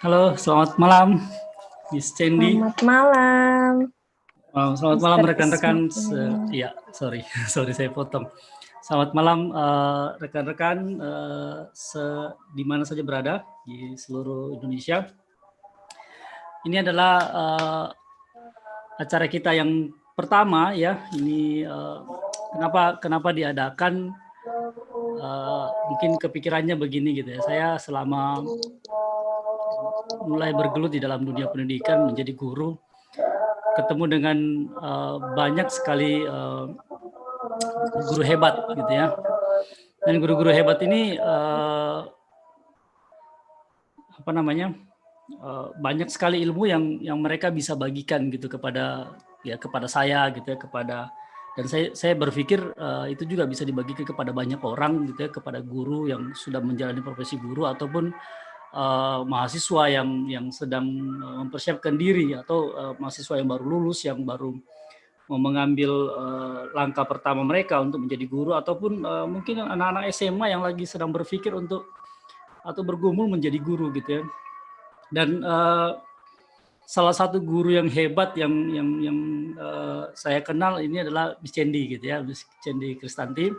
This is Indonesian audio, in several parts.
Halo, selamat malam, Miss Cendi. Selamat malam. Selamat malam Mr. rekan-rekan. Ismail. Ya, sorry saya potong. Selamat malam rekan-rekan di mana saja berada di seluruh Indonesia. Ini adalah acara kita yang pertama ya. Ini kenapa diadakan? Mungkin kepikirannya begini gitu ya. Saya selama mulai bergelut di dalam dunia pendidikan menjadi guru, ketemu dengan banyak sekali guru hebat gitu ya. Dan guru-guru hebat ini banyak sekali ilmu yang mereka bisa bagikan gitu kepada saya gitu ya, dan saya berpikir itu juga bisa dibagikan kepada banyak orang gitu ya, kepada guru yang sudah menjalani profesi guru ataupun mahasiswa yang sedang mempersiapkan diri atau mahasiswa yang baru lulus, yang baru mau mengambil langkah pertama mereka untuk menjadi guru, ataupun mungkin anak-anak SMA yang lagi sedang berpikir untuk atau bergumul menjadi guru gitu ya. Dan salah satu guru yang hebat yang saya kenal ini adalah Miss Cendi gitu ya, Miss Cendi Kristanti.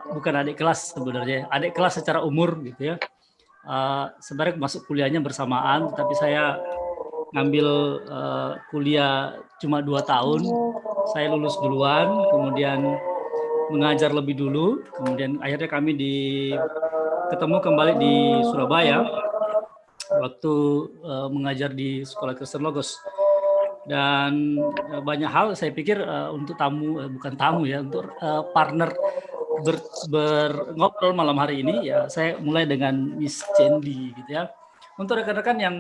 Bukan adik kelas sebenarnya, adik kelas secara umur gitu ya. Sebenarnya masuk kuliahnya bersamaan, tapi saya ngambil kuliah cuma 2 tahun. Saya lulus duluan, kemudian mengajar lebih dulu, kemudian akhirnya kami ketemu kembali di Surabaya waktu mengajar di Sekolah Kristen Logos. Dan banyak hal saya pikir untuk untuk partner ngobrol malam hari ini ya, saya mulai dengan Miss Cendi gitu ya. Untuk rekan-rekan yang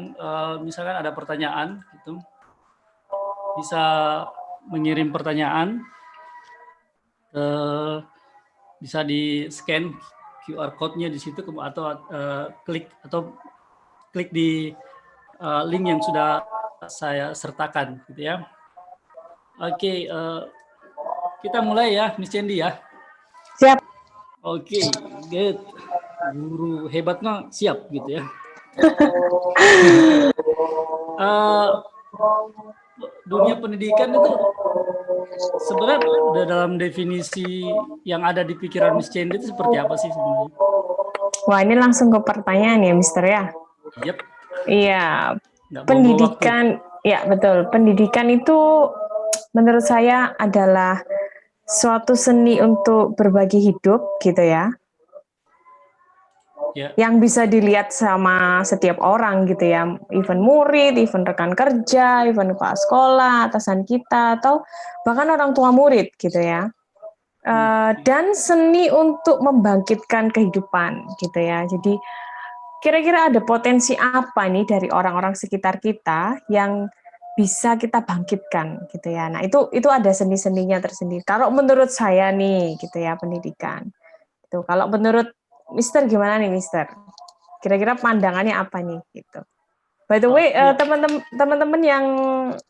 misalkan ada pertanyaan gitu, bisa mengirim pertanyaan, bisa di scan QR code-nya di situ atau klik di link yang sudah saya sertakan gitu ya. Oke, kita mulai ya, Miss Cendi ya. Siap. Oke, good. Guru hebatnya siap gitu ya. Dunia pendidikan itu sebenarnya udah dalam definisi yang ada di pikiran Miss Cendi itu seperti apa sih sebenarnya? Wah, ini langsung ke pertanyaan ya, Mister ya? Yep. Iya. Pendidikan, ya betul. Pendidikan itu menurut saya adalah suatu seni untuk berbagi hidup gitu ya. Yang bisa dilihat sama setiap orang gitu ya, even murid, even rekan kerja, even kepala sekolah, atasan kita, atau bahkan orang tua murid gitu ya. Dan seni untuk membangkitkan kehidupan gitu ya. Jadi kira-kira ada potensi apa nih dari orang-orang sekitar kita yang bisa kita bangkitkan gitu ya. Nah itu ada seni-seninya tersendiri. Kalau menurut saya nih gitu ya, pendidikan. Itu kalau menurut Mister gimana nih, Mister? Kira-kira pandangannya apa nih gitu? By the way, teman-teman yang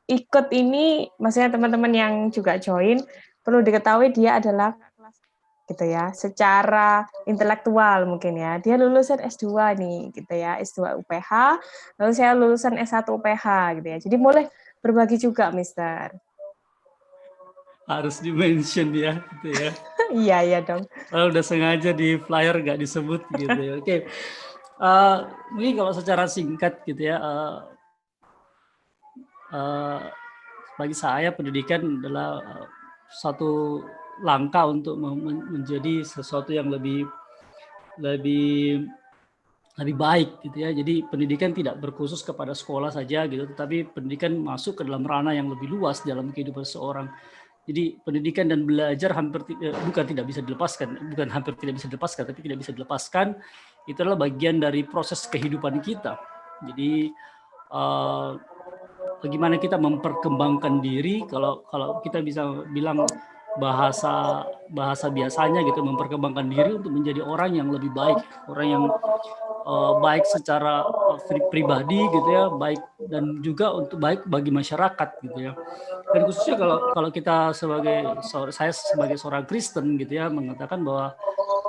ikut ini, maksudnya teman-teman yang juga join, perlu diketahui dia adalah gitu ya, secara intelektual mungkin ya. Dia lulusan S2 nih gitu ya, S2 UPH, lalu saya lulusan S1 UPH gitu ya. Jadi boleh berbagi juga, Mister. Harus di-mention ya gitu ya. Iya dong. Udah sengaja di flyer nggak disebut gitu ya. Oke. Mungkin kalau secara singkat gitu ya, bagi saya pendidikan adalah satu langkah untuk menjadi sesuatu yang lebih baik gitu ya. Jadi pendidikan tidak berkhusus kepada sekolah saja gitu, tetapi pendidikan masuk ke dalam ranah yang lebih luas dalam kehidupan seseorang. Jadi pendidikan dan belajar bukan tidak bisa dilepaskan, tapi tidak bisa dilepaskan. Itu adalah bagian dari proses kehidupan kita. Jadi bagaimana kita memperkembangkan diri, kalau kita bisa bilang bahasa biasanya gitu, memperkembangkan diri untuk menjadi orang yang lebih baik, orang yang baik secara pribadi gitu ya, baik dan juga untuk baik bagi masyarakat gitu ya. Dan khususnya kalau kita saya sebagai seorang Kristen gitu ya, mengatakan bahwa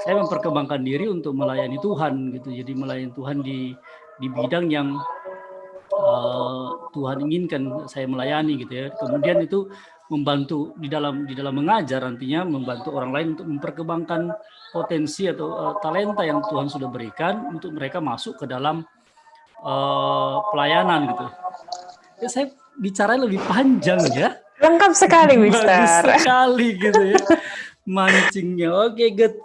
saya memperkembangkan diri untuk melayani Tuhan gitu. Jadi melayani Tuhan di bidang yang Tuhan inginkan saya melayani gitu ya. Kemudian itu membantu di dalam mengajar, nantinya membantu orang lain untuk memperkembangkan potensi atau talenta yang Tuhan sudah berikan untuk mereka masuk ke dalam pelayanan gitu. Ya, saya bicara lebih panjang ya. Lengkap sekali, Bagus Mister. sekali gitu ya. Mancingnya. Oke, good.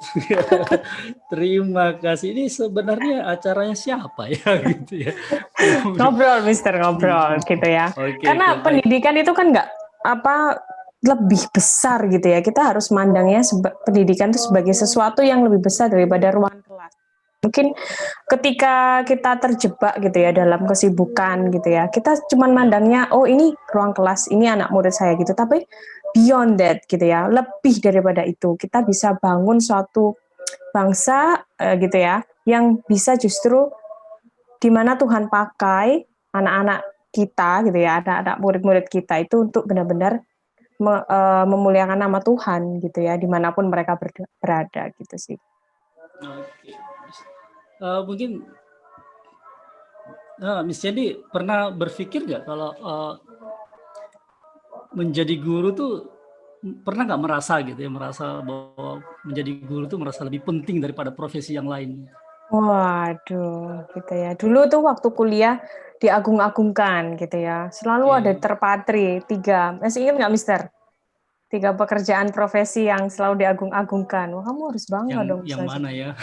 Terima kasih. Ini sebenarnya acaranya siapa ya gitu ya. Ngobrol, Mister, ngobrol gitu ya. Karena pendidikan itu kan nggak lebih besar gitu ya. Kita harus mandangnya pendidikan itu sebagai sesuatu yang lebih besar daripada ruang kelas. Mungkin ketika kita terjebak gitu ya dalam kesibukan gitu ya, kita cuma mandangnya, oh ini ruang kelas, ini anak murid saya gitu. Tapi beyond that gitu ya, lebih daripada itu, kita bisa bangun suatu bangsa gitu ya, yang bisa justru di mana Tuhan pakai anak-anak kita gitu ya, anak-anak murid-murid kita itu untuk benar-benar memuliakan nama Tuhan gitu ya, dimanapun mereka berada gitu sih. Oke. Mungkin Miss Candy pernah berpikir nggak kalau menjadi guru tuh, pernah nggak merasa gitu ya, merasa bahwa menjadi guru tuh merasa lebih penting daripada profesi yang lain? Waduh, gitu ya. Dulu tuh waktu kuliah diagung-agungkan gitu ya. Selalu ada terpatri 3. Masih ingat nggak, Mister? 3 pekerjaan profesi yang selalu diagung-agungkan. Wah, kamu harus bangga dong. Yang mana ya?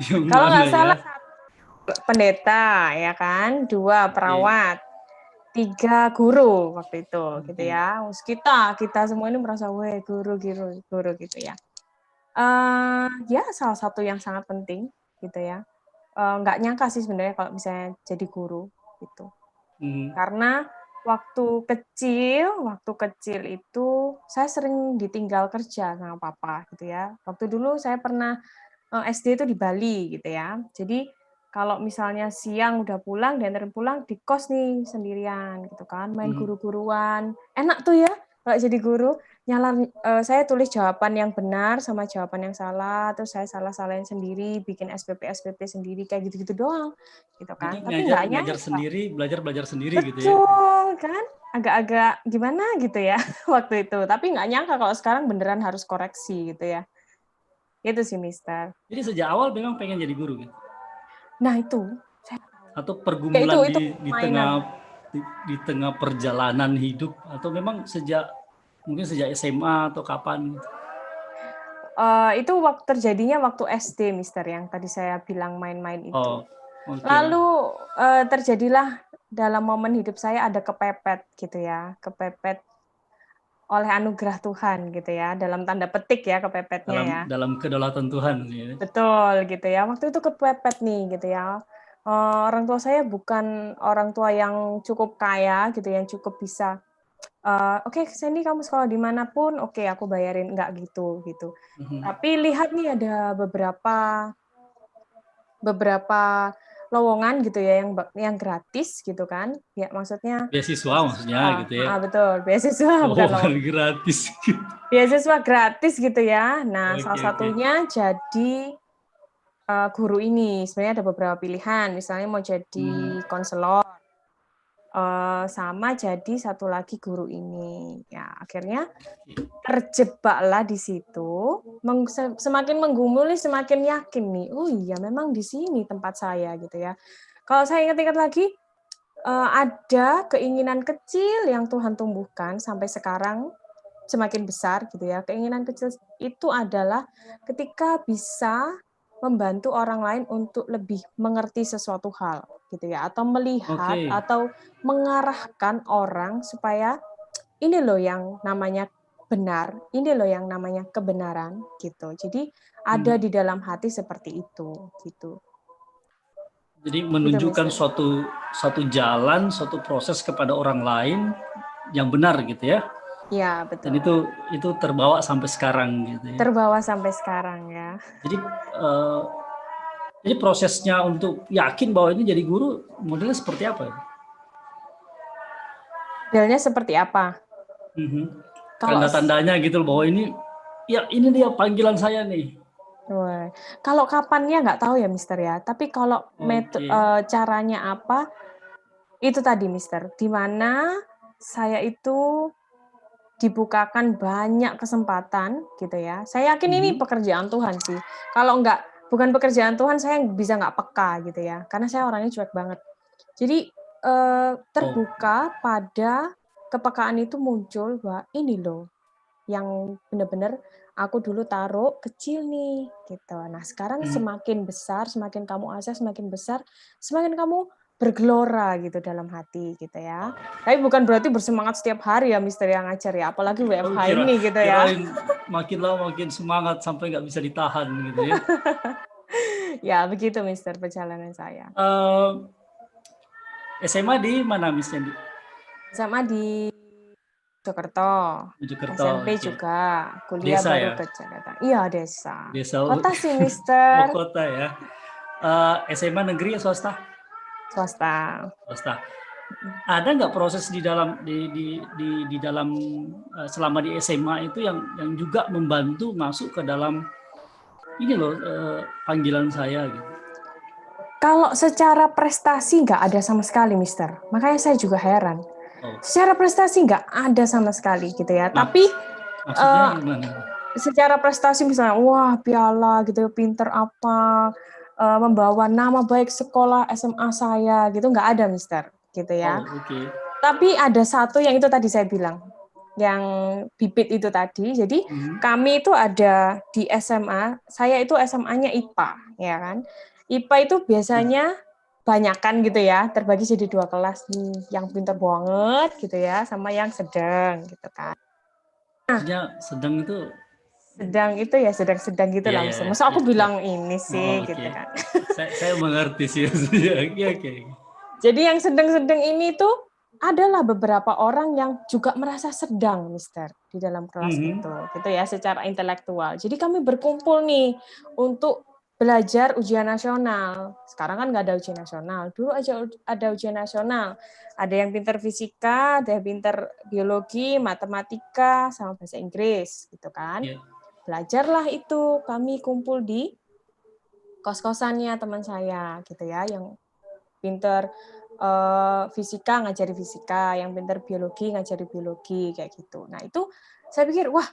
Kalau nggak salah, pendeta ya kan, 2 perawat, 3 guru waktu itu gitu ya. Kita semua ini merasa guru gitu ya. Ya salah satu yang sangat penting gitu ya. Nggak nyangka sih sebenarnya kalau misalnya jadi guru gitu. Karena waktu kecil itu saya sering ditinggal kerja sama papa gitu ya. Waktu dulu saya pernah SD itu di Bali gitu ya. Jadi kalau misalnya siang udah pulang, diantarin pulang di kos nih sendirian gitu kan, main guru-guruan. Enak tuh ya kalau jadi guru. Saya tulis jawaban yang benar sama jawaban yang salah, terus saya salah-salahin sendiri, bikin SPP sendiri kayak gitu-gitu doang, gitu kan. Jadi tapi nggak ngajar sendiri, belajar sendiri betul, gitu ya. Betul kan, agak-agak gimana gitu ya waktu itu. Tapi nggak nyangka kalau sekarang beneran harus koreksi gitu ya. Itu sih, Mister. Jadi sejak awal memang pengen jadi guru gitu. Nah itu. Atau pergumulan di tengah perjalanan hidup, atau memang mungkin sejak SMA atau kapan? Itu terjadinya waktu SD, Mister, yang tadi saya bilang main-main itu. Lalu terjadilah dalam momen hidup saya ada kepepet gitu ya, kepepet oleh anugerah Tuhan gitu ya, dalam tanda petik ya kepepetnya dalam kedaulatan Tuhan ya. Betul gitu ya. Waktu itu kepepet nih gitu ya. Orang tua saya bukan orang tua yang cukup kaya gitu, yang cukup bisa oke, Sandy kamu sekolah dimanapun, oke aku bayarin, enggak gitu. Tapi lihat nih ada beberapa lowongan gitu ya yang gratis gitu kan. Ya maksudnya beasiswa maksudnya gitu ya. Betul, beasiswa bukan lowongan gratis. Beasiswa gratis gitu ya. Nah, salah satunya jadi guru ini. Sebenarnya ada beberapa pilihan, misalnya mau jadi konselor, sama jadi satu lagi guru ini. Ya, akhirnya terjebaklah di situ. Semakin menggumuli, semakin yakin nih. Oh iya, memang di sini tempat saya gitu ya. Kalau saya ingat-ingat lagi, ada keinginan kecil yang Tuhan tumbuhkan sampai sekarang semakin besar gitu ya. Keinginan kecil itu adalah ketika bisa membantu orang lain untuk lebih mengerti sesuatu hal gitu ya, atau melihat atau mengarahkan orang supaya ini loh yang namanya benar, ini loh yang namanya kebenaran gitu. Jadi ada di dalam hati seperti itu gitu. Jadi menunjukkan suatu jalan, suatu proses kepada orang lain yang benar gitu ya. Iya, betul. Dan itu terbawa sampai sekarang gitu ya. Terbawa sampai sekarang ya. Jadi prosesnya untuk yakin bahwa ini jadi guru modelnya seperti apa? Modelnya seperti apa? Tanda-tandanya gitu bahwa ini dia panggilan saya nih. Wah. Kalau kapannya nggak tahu ya Mister ya, tapi kalau Oke. caranya apa, itu tadi Mister, di mana saya itu dibukakan banyak kesempatan gitu ya. Saya yakin ini Mhm. pekerjaan Tuhan sih. Kalau bukan pekerjaan Tuhan, saya bisa nggak peka gitu ya, karena saya orangnya cuek banget. Jadi, Oh, terbuka pada kepekaan itu muncul bahwa ini loh yang benar-benar aku dulu taruh kecil nih, gitu. Nah, sekarang mhm. semakin besar, semakin kamu akses, semakin besar, semakin kamu bergelora gitu dalam hati, gitu ya. Tapi bukan berarti bersemangat setiap hari ya Mister yang ngajar ya, apalagi Oh, WFH ini gitu ya. kirain makin lama makin semangat sampai nggak bisa ditahan gitu ya. Ya begitu Mister perjalanan saya. SMA di mana Miss Sandy? SMA di Mojokerto, Mojokerto, SMP oke. juga, kuliah Desa baru ya? ke Jakarta. Iya desa. Desa. Kota sih Oh, Mister, kota ya. SMA negeri ya swasta? swasta. Swasta. Ada nggak proses di dalam di dalam selama di SMA itu yang juga membantu masuk ke dalam ini loh panggilan saya gitu. Kalau secara prestasi nggak ada sama sekali, Mister. Makanya saya juga heran. Oh, Secara prestasi nggak ada sama sekali gitu ya. Tapi maks maksudnya eh, gimana? secara prestasi misalnya, wah piala gitu, pinter apa, membawa nama baik sekolah SMA saya gitu nggak ada, Mister. Gitu ya. Oh, oke. Tapi ada satu yang itu tadi saya bilang, yang bibit itu tadi. Jadi Mhm. kami itu ada di SMA, saya itu SMA-nya IPA, ya kan. IPA itu biasanya banyakan gitu ya, terbagi jadi 2 kelas nih, yang pinter banget gitu ya, sama yang sedang gitu kan. Maksudnya sedang itu Sedang itu ya sedang-sedang gitu ya lah, ya Mister. ya Masa ya. aku Ya. bilang ini Oh, sih gitu oke. kan. Saya mengerti sih. Oke oke. Jadi yang sedang-sedang ini tuh adalah beberapa orang yang juga merasa sedang, Mister, di dalam kelas Mhm. itu, gitu ya, secara intelektual. Jadi kami berkumpul nih untuk belajar ujian nasional. Sekarang kan nggak ada ujian nasional. Dulu aja ada ujian nasional. Ada yang pinter fisika, ada yang pinter biologi, matematika, sama bahasa Inggris, gitu kan. Ya. Belajarlah itu, kami kumpul di kos-kosannya teman saya, gitu ya, yang pinter fisika ngajari fisika, yang pinter biologi ngajari biologi kayak gitu. Nah itu saya pikir wah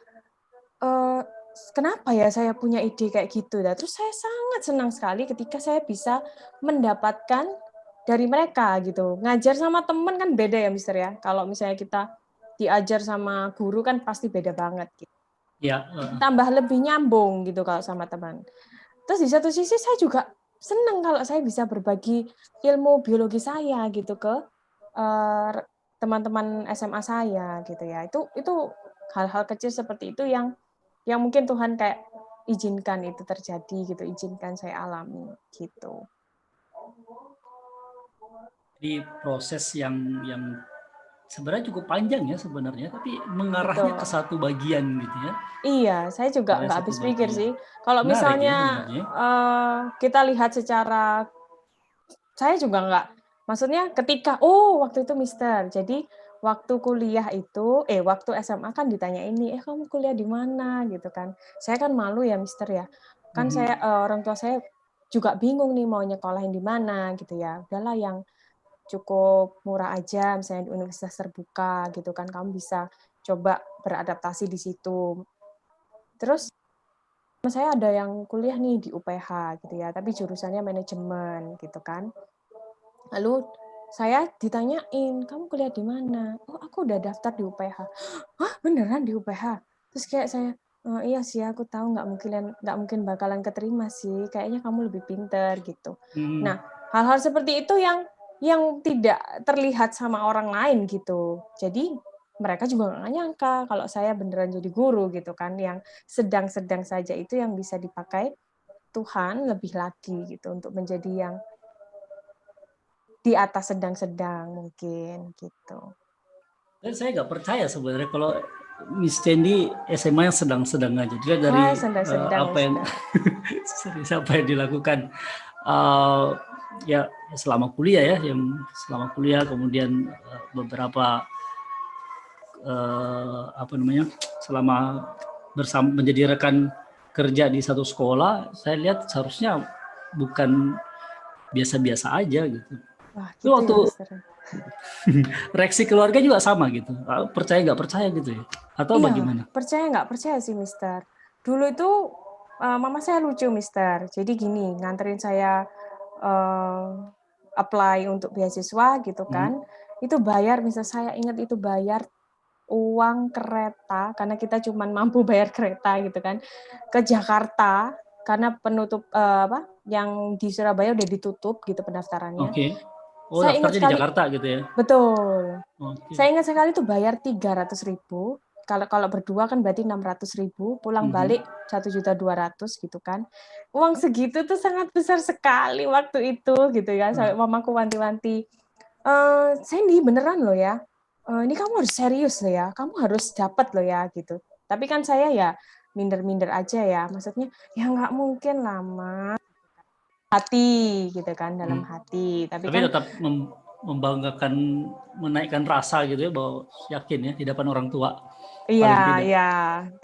kenapa ya saya punya ide kayak gitu. Nah, terus saya sangat senang sekali ketika saya bisa mendapatkan dari mereka gitu. Ngajar sama teman kan beda ya Mister ya. Kalau misalnya kita diajar sama guru kan pasti beda banget. Gitu. Ya. Tambah lebih nyambung gitu kalau sama teman. Terus di satu sisi saya juga senang kalau saya bisa berbagi ilmu biologi saya gitu ke teman-teman SMA saya gitu ya. Itu hal-hal kecil seperti itu yang mungkin Tuhan kayak izinkan itu terjadi gitu, izinkan saya alami gitu. Jadi proses yang sebenarnya cukup panjang ya sebenarnya, tapi mengarahnya ke Betul. satu bagian gitu ya. Iya, saya juga Mengarahnya nggak satu habis pikir bagian. sih. Kalau Menarik ya misalnya sebenarnya. kita lihat secara saya juga nggak, maksudnya ketika, waktu itu Mister, jadi waktu kuliah itu, waktu SMA kan ditanya ini, kamu kuliah di mana gitu kan. Saya kan malu ya Mister ya. Kan saya, Mhm. orang tua saya juga bingung nih mau nyekolahin di mana gitu ya. Udahlah yang cukup murah aja, misalnya di universitas terbuka gitu kan, kamu bisa coba beradaptasi di situ. Terus saya ada yang kuliah nih di UPH gitu ya, tapi jurusannya manajemen gitu kan. Lalu saya ditanyain, "Kamu kuliah di mana?" "Oh, aku udah daftar di UPH." "Hah, beneran di UPH?" Terus kayak saya, iya sih aku tahu nggak mungkin bakalan keterima sih, kayaknya kamu lebih pinter," gitu. Mhm. Nah, hal-hal seperti itu yang tidak terlihat sama orang lain gitu. Jadi mereka juga nggak nyangka kalau saya beneran jadi guru gitu kan, yang sedang-sedang saja itu yang bisa dipakai Tuhan lebih lagi gitu untuk menjadi yang di atas sedang-sedang mungkin, gitu. Dan saya nggak percaya sebenarnya kalau Miss Cendi SMA yang sedang-sedang aja. Dilihat dari Wah, sedang-sedang, apa yang Mister. serius apa yang dilakukan eh, ya selama kuliah ya, yang selama kuliah kemudian beberapa apa namanya selama bersama menjadi rekan kerja di satu sekolah, saya lihat seharusnya bukan biasa-biasa aja gitu. Wah, Itu gitu waktu ya, Mister. reaksi keluarga juga sama gitu. Percaya nggak percaya gitu ya? Atau Iya, bagaimana? percaya nggak percaya sih, Mister. Dulu itu mama saya lucu, Mister. Jadi gini, nganterin saya apply untuk beasiswa gitu Hmm. kan. Itu bayar, Mister, saya ingat itu bayar uang kereta karena kita cuma mampu bayar kereta gitu kan ke Jakarta karena penutup yang di Surabaya udah ditutup gitu pendaftarannya. Oke. Oh, Saya ingat daftarnya di sekali, Jakarta gitu ya? betul. Oke. Saya ingat sekali itu bayar 300.000. Kalau berdua kan berarti 600.000. Pulang Mhm. balik 1.200.000 gitu kan. Uang segitu tuh sangat besar sekali waktu itu gitu ya. Sampai mamaku wanti-wanti, Sandy beneran loh ya. Ini kamu harus serius loh ya. Kamu harus dapat loh ya gitu. Tapi kan saya ya minder-minder aja ya. Maksudnya ya nggak mungkin lah, Ma. Hati gitu kan, dalam hati. Tapi Tapi kan tetap membanggakan, menaikkan rasa gitu ya, bahwa yakin ya di depan orang tua iya, paling tidak. iya,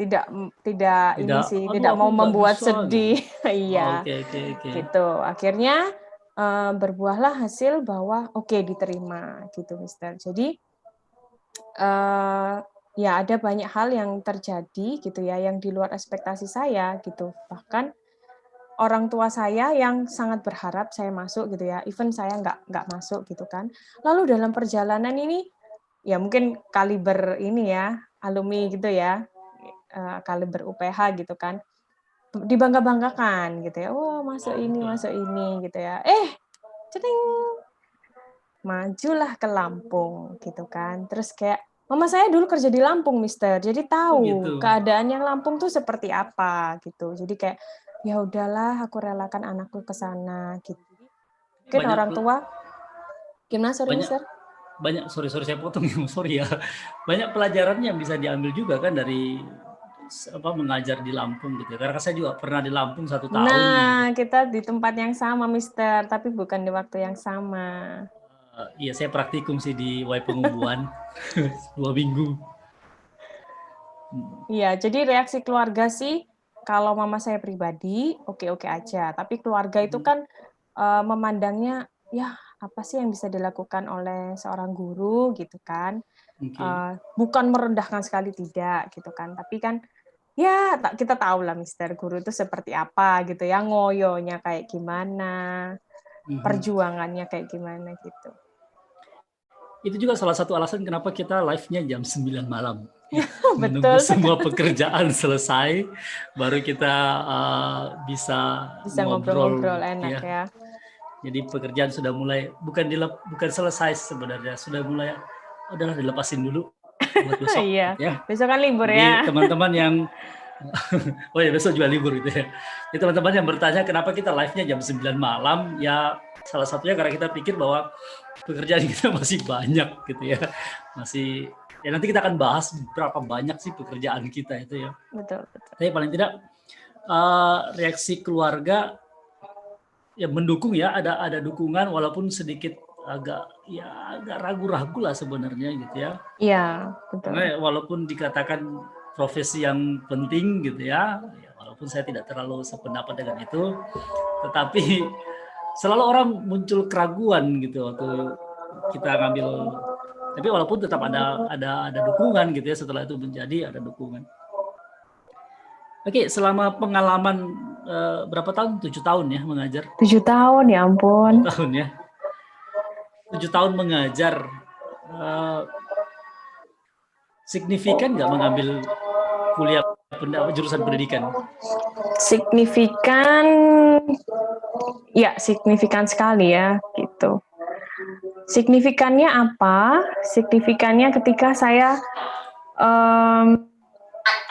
tidak tidak ini Tidak, sih, aduh tidak aku mau nggak membuat bisa gitu. sedih. Iya, Oke, oke, oke. gitu. Akhirnya berbuahlah hasil bahwa oke, diterima gitu, Mister. Jadi ya ada banyak hal yang terjadi gitu ya, yang di luar ekspektasi saya gitu. Bahkan orang tua saya yang sangat berharap saya masuk gitu ya, even saya nggak masuk gitu kan. Lalu dalam perjalanan ini, ya mungkin kaliber ini ya, alumni gitu ya, kaliber UPH gitu kan, dibangga-banggakan gitu ya, wah masuk ini gitu ya. Ceding, majulah ke Lampung gitu kan. Terus kayak mama saya dulu kerja di Lampung, Mister. Jadi Oh tahu gitu. keadaan yang Lampung tuh seperti apa gitu. Jadi kayak ya udahlah aku relakan anakku ke sana gitu. Mungkin Banyak orang tua gimana, sorry banyak Mister? banyak sorry saya potong ya, sorry ya. Banyak pelajaran yang bisa diambil juga kan dari mengajar di Lampung gitu ya. Karena saya juga pernah di Lampung 1 tahun gitu. Nah, kita di tempat yang sama, Mister, tapi bukan di waktu yang sama. Iya, saya praktikum sih di Wai Pengumbuan 2 minggu. Iya, jadi reaksi keluarga sih, kalau mama saya pribadi, oke-oke aja. Tapi keluarga itu kan memandangnya, ya apa sih yang bisa dilakukan oleh seorang guru gitu kan. Oke. Bukan merendahkan sekali, tidak gitu kan. Tapi kan, ya kita tahu lah Mister, guru itu seperti apa gitu ya, ngoyonya kayak gimana, perjuangannya kayak gimana gitu. Itu juga salah satu alasan kenapa kita live-nya jam 9 malam. Menunggu Betul semua sekali. pekerjaan selesai, baru kita bisa Bisa ngobrol ngobrol-ngobrol enak ya. ya. Jadi pekerjaan sudah mulai, bukan selesai sebenarnya, sudah mulai, udahlah dilepasin dulu buat besok Iya, gitu ya. besok kan libur Jadi ya. teman-teman yang oh ya besok juga libur gitu ya. Jadi teman-teman yang bertanya kenapa kita live-nya jam 9 malam, ya salah satunya karena kita pikir bahwa pekerjaan kita masih banyak gitu ya. Masih, ya nanti kita akan bahas berapa banyak sih pekerjaan kita itu ya. Betul, betul. Tapi paling tidak reaksi keluarga ya mendukung ya, ada dukungan walaupun sedikit agak ragu-ragu lah sebenarnya gitu ya. Iya, betul. Karena walaupun dikatakan profesi yang penting gitu ya, walaupun saya tidak terlalu sependapat dengan itu, tetapi selalu orang muncul keraguan gitu waktu kita ngambil. Tapi walaupun tetap ada dukungan gitu ya, setelah itu menjadi ada dukungan. Oke, selama pengalaman berapa tahun? 7 tahun ya mengajar. 7 tahun, ya 7 ampun. tahun ya. 7 tahun mengajar. Signifikan nggak mengambil kuliah jurusan pendidikan? Signifikan, ya signifikan sekali ya gitu. Signifikannya apa? Signifikannya ketika saya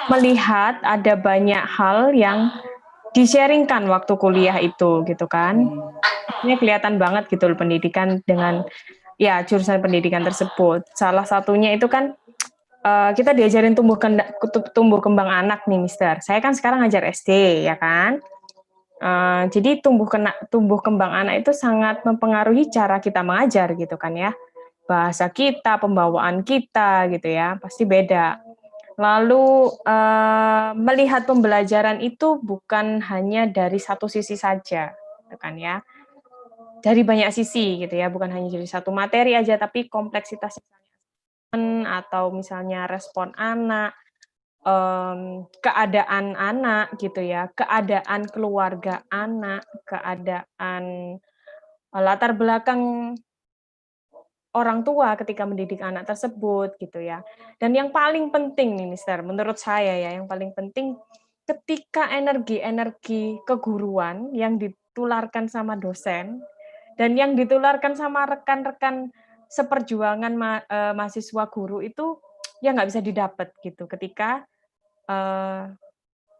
melihat ada banyak hal yang di-sharingkan waktu kuliah itu gitu kan. Ini kelihatan banget gitu loh pendidikan dengan ya jurusan pendidikan tersebut. Salah satunya itu kan kita diajarin tumbuh kembang anak nih, Mister. Saya kan sekarang ngajar SD ya kan. Jadi tumbuh kembang anak itu sangat mempengaruhi cara kita mengajar gitu kan ya. Bahasa kita, pembawaan kita gitu ya, pasti beda. Lalu melihat pembelajaran itu bukan hanya dari satu sisi saja, gitu kan ya. Dari banyak sisi gitu ya, bukan hanya dari satu materi aja, tapi kompleksitas atau misalnya respon anak, keadaan anak gitu ya, keadaan keluarga anak, keadaan latar belakang orang tua ketika mendidik anak tersebut gitu ya. Dan yang paling penting nih Mister, menurut saya ya, yang paling penting ketika energi-energi keguruan yang ditularkan sama dosen dan yang ditularkan sama rekan-rekan seperjuangan mahasiswa guru itu ya nggak bisa didapat gitu ketika eee,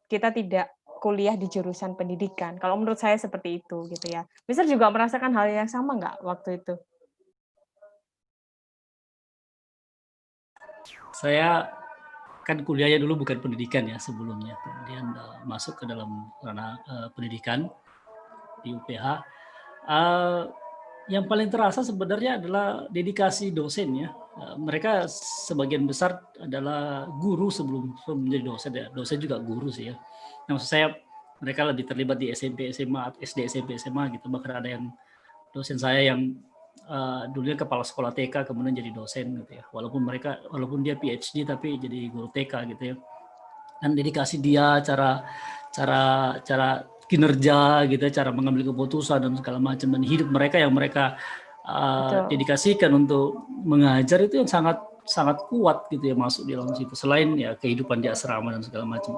kita tidak kuliah di jurusan pendidikan. Kalau menurut saya seperti itu gitu ya. Mister juga merasakan hal yang sama nggak waktu itu? Saya kan kuliahnya dulu bukan pendidikan ya sebelumnya, kemudian masuk ke dalam ranah pendidikan di UPH. Yang paling terasa sebenarnya adalah dedikasi dosen ya. Mereka sebagian besar adalah guru sebelum menjadi dosen ya. Dosen juga guru sih ya. Nah, maksud saya mereka lebih terlibat di SMP, SMA, SD, SMP, SMA gitu. Bahkan ada yang dosen saya yang dulunya kepala sekolah TK kemudian jadi dosen gitu ya. Walaupun dia PhD tapi jadi guru TK gitu ya. Dan dedikasi dia, cara cara cara kinerja gitu, cara mengambil keputusan dan segala macam, dan hidup mereka yang mereka dedikasikan untuk mengajar itu yang sangat sangat kuat gitu ya masuk di dalam situ, selain ya kehidupan di asrama dan segala macam.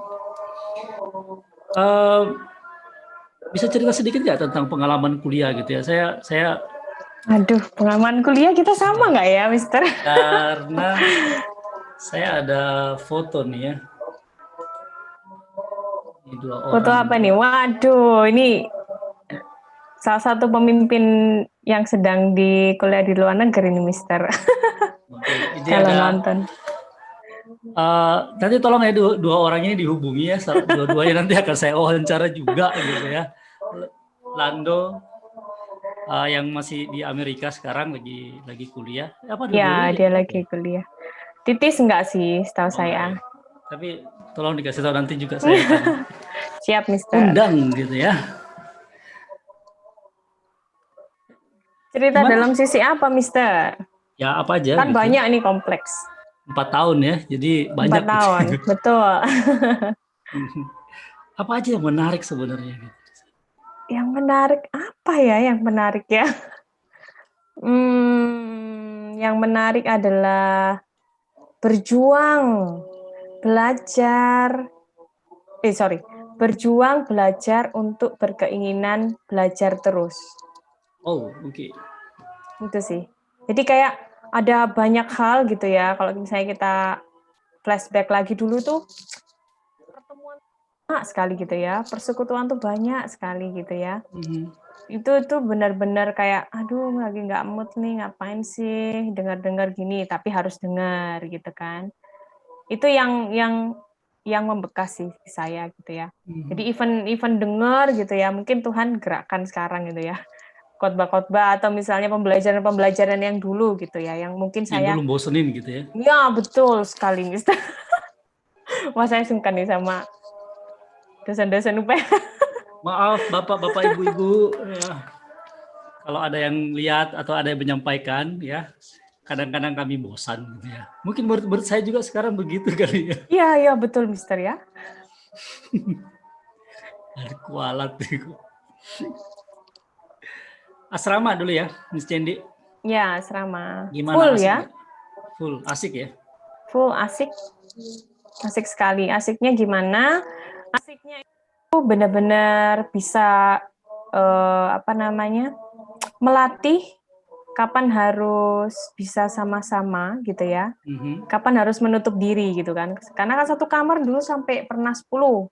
Bisa cerita sedikit nggak tentang pengalaman kuliah gitu ya? Saya Aduh, pengalaman kuliah kita sama nggak ya, Mister? karena saya ada foto nih ya, ini 2 Foto orang. apa nih? Waduh, ini salah satu pemimpin yang sedang di kuliah di luar negeri nih, Mister. Oke, ini Kalau ada nonton. nanti tolong ya dua orang ini dihubungi ya, dua-duanya nanti akan saya wawancara juga gitu ya. Lando yang masih di Amerika sekarang lagi kuliah. Apa Ya, dua-duanya dia ya? lagi kuliah. Titis enggak sih, setahu Oh enggak ya. saya. Tapi tolong dikasih tahu, nanti juga saya akan Siap, Mister. undang gitu ya. Cerita Gimana? dalam sisi apa, Mister? Ya apa aja Kan gitu. banyak nih kompleks. 4 tahun ya, jadi 4 banyak gitu. tahun, betul. Apa aja yang menarik sebenarnya gitu. Yang menarik apa ya yang menarik ya? Yang menarik adalah berjuang, belajar, berjuang, belajar untuk berkeinginan belajar terus. Oh, oke. Itu sih. Jadi kayak ada banyak hal gitu ya, kalau misalnya kita flashback lagi dulu tuh, pertemuan banyak sekali gitu ya, persekutuan tuh banyak sekali gitu ya. Itu tuh benar-benar kayak, aduh lagi nggak mood nih, ngapain sih dengar-dengar gini, tapi harus dengar gitu kan. Itu yang membekas sih di saya gitu ya. Jadi event dengar gitu ya, mungkin Tuhan gerakkan sekarang gitu ya. Khotbah-khotbah atau misalnya pembelajaran-pembelajaran yang dulu gitu ya, yang mungkin Yang saya dulu bosenin gitu ya. ya betul sekali, Mister. Wah, saya sungkan nih sama dosen-dosen UPH. Maaf Bapak-bapak, Ibu-ibu ya. Kalau ada yang lihat atau ada yang menyampaikan ya, kadang-kadang kami bosan gitu ya. Mungkin menurut saya juga sekarang begitu kali ya. Iya, iya betul, Mister ya. Ada kualat gitu. Asrama dulu ya, Miss Cendi. Ya, asrama. Gimana, Full asik ya. nggak? Full, asik ya? Full asik. Asik sekali. Asiknya gimana? Asiknya itu benar-benar bisa melatih kapan harus bisa sama-sama gitu ya. Kapan harus menutup diri gitu kan. Karena kan satu kamar dulu sampai pernah 10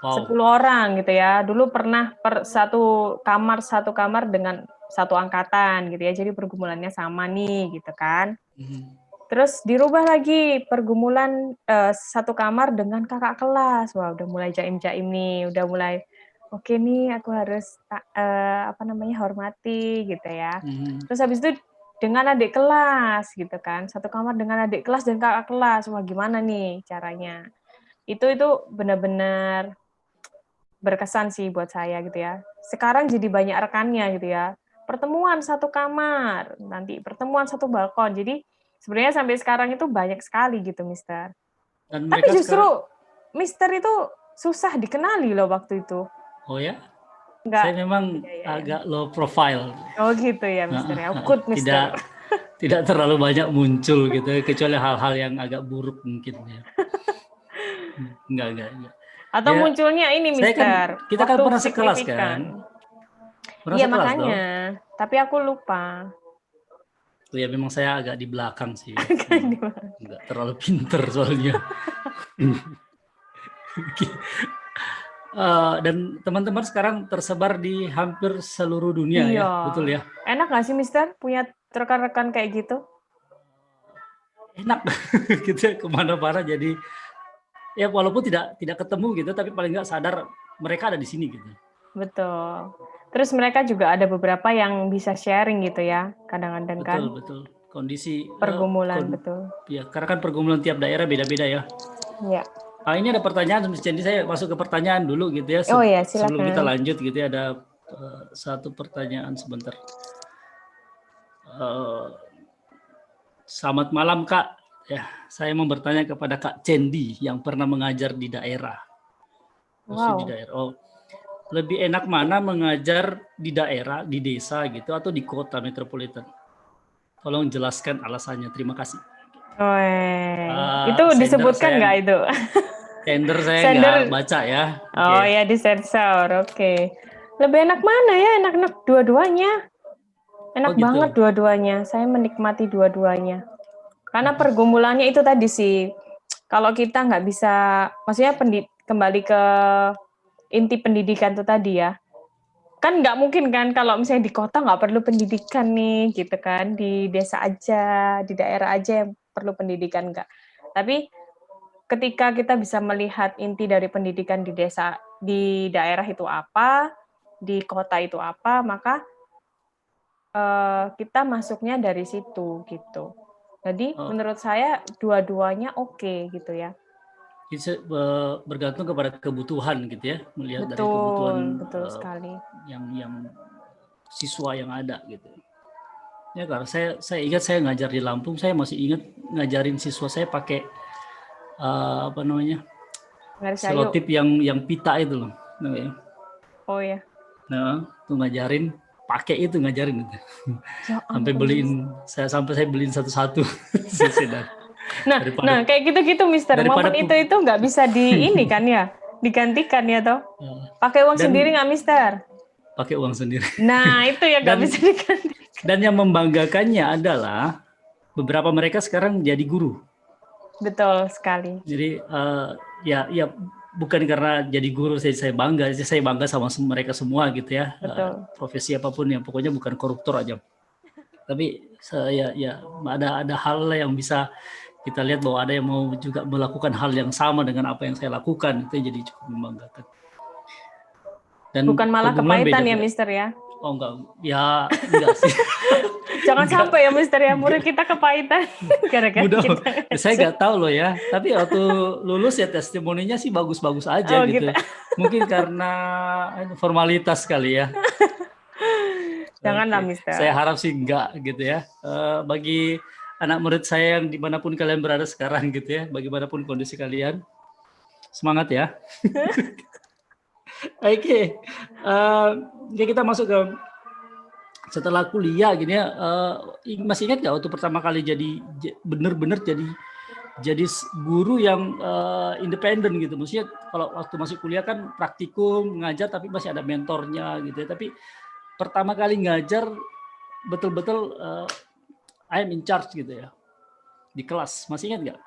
Wow. orang gitu ya. Dulu pernah satu kamar dengan satu angkatan gitu ya. Jadi pergumulannya sama nih gitu kan. Terus dirubah lagi pergumulan satu kamar dengan kakak kelas. Wah, udah mulai jaim-jaim nih, udah mulai oke nih aku harus hormati gitu ya. Terus habis itu dengan adik kelas gitu kan, satu kamar dengan adik kelas dan kakak kelas. Wah, gimana nih caranya? Itu benar-benar berkesan sih buat saya gitu ya. Sekarang jadi banyak rekannya gitu ya. Pertemuan satu kamar, nanti pertemuan satu balkon. Jadi sebenarnya sampai sekarang itu banyak sekali gitu, Mister. Dan Tapi mereka justru sekarang, Mister itu susah dikenali loh waktu itu. oh ya, Enggak. saya memang Ya, ya, ya. agak low profile. Oh gitu ya, Mister ya. Good, Mister. Tidak terlalu banyak muncul gitu, kecuali hal-hal yang agak buruk mungkin ya. Enggak. Atau Ya, munculnya ini, Mister, kita kan waktu pernah sekelas kan? signifikan. Pernah Iya sekelas makanya, dong. tapi aku lupa. Tuh ya memang saya agak di belakang sih ya. Memang enggak terlalu pinter soalnya. Dan teman-teman sekarang tersebar di hampir seluruh dunia ya, Iya. betul ya? Enak nggak sih, Mister, punya rekan-rekan kayak gitu? Enak gitu kemana-mana, jadi ya walaupun tidak ketemu gitu, tapi paling nggak sadar mereka ada di sini gitu. Betul. Terus mereka juga ada beberapa yang bisa sharing gitu ya, kadang-kadang kan. Betul. Kondisi Pergumulan, betul. ya, karena kan pergumulan tiap daerah beda-beda ya. Ya. Ini ada pertanyaan, jadi saya masuk ke pertanyaan dulu gitu ya. Oh ya, Sebelum kita silakan. lanjut gitu ya, ada satu pertanyaan sebentar. Selamat malam Kak. Ya, saya mau bertanya kepada Kak Cendi yang pernah mengajar di daerah. Wow. Lebih enak mana mengajar di daerah, di desa gitu, atau di kota metropolitan? Tolong jelaskan alasannya. Terima kasih. Itu disebutkan nggak itu? Sender saya Sender. nggak baca ya. Oh ya, disensor. Oke. Lebih enak mana ya? Enak-enak dua-duanya. Enak gitu. banget dua-duanya. Saya menikmati dua-duanya. Karena pergumulannya itu tadi sih. Kalau kita nggak bisa, maksudnya kembali ke inti pendidikan itu tadi ya. Kan nggak mungkin kan kalau misalnya di kota nggak perlu pendidikan nih, gitu kan. Di desa aja, di daerah aja yang perlu pendidikan nggak. Tapi ketika kita bisa melihat inti dari pendidikan di desa, di daerah itu apa, di kota itu apa, maka kita masuknya dari situ gitu. Jadi menurut saya dua-duanya oke gitu ya. Bergantung kepada kebutuhan gitu ya, melihat dari Betul, kebutuhan betul sekali. yang siswa yang ada gitu. Ya karena saya ingat saya ngajar di Lampung, saya masih ingat ngajarin siswa saya pakai apa namanya, selotip yang pita itu loh. Oh ya. Nah, tuh ngajarin pakai itu ngajarin gitu. Ya sampai saya beliin satu-satu. Nah kayak gitu-gitu Mister. Momen itu nggak bisa ini kan ya, digantikan ya toh. Pakai uang sendiri nggak Mister? Pakai uang sendiri. Nah itu ya nggak bisa digantikan. Dan yang membanggakannya adalah beberapa mereka sekarang jadi guru. Betul sekali. Jadi ya bukan karena jadi guru saya bangga sama mereka semua gitu ya. Profesi apapun yang pokoknya bukan koruptor aja. Tapi saya ya ada hal yang bisa kita lihat bahwa ada yang mau juga melakukan hal yang sama dengan apa yang saya lakukan, itu jadi cukup membanggakan. Dan bukan malah kepahitan ya Mister ya? Oh enggak sih. Jangan sampai ya Mister ya, murid kita kepahitan gara-gara kita. Saya nggak tahu loh ya, tapi waktu lulus ya testimoninya sih bagus-bagus aja gitu. Mungkin karena formalitas kali ya. Janganlah Mister. Saya harap sih enggak gitu ya. Bagi anak murid saya yang dimanapun kalian berada sekarang gitu ya, bagaimanapun kondisi kalian, semangat ya. Oke. Kita masuk ke setelah kuliah gini ya. Masih ingat nggak waktu pertama kali jadi bener-bener jadi guru yang independen gitu. Maksudnya kalau waktu masih kuliah kan praktikum ngajar tapi masih ada mentornya gitu ya. Tapi pertama kali ngajar betul-betul I am in charge gitu ya di kelas. Masih ingat nggak?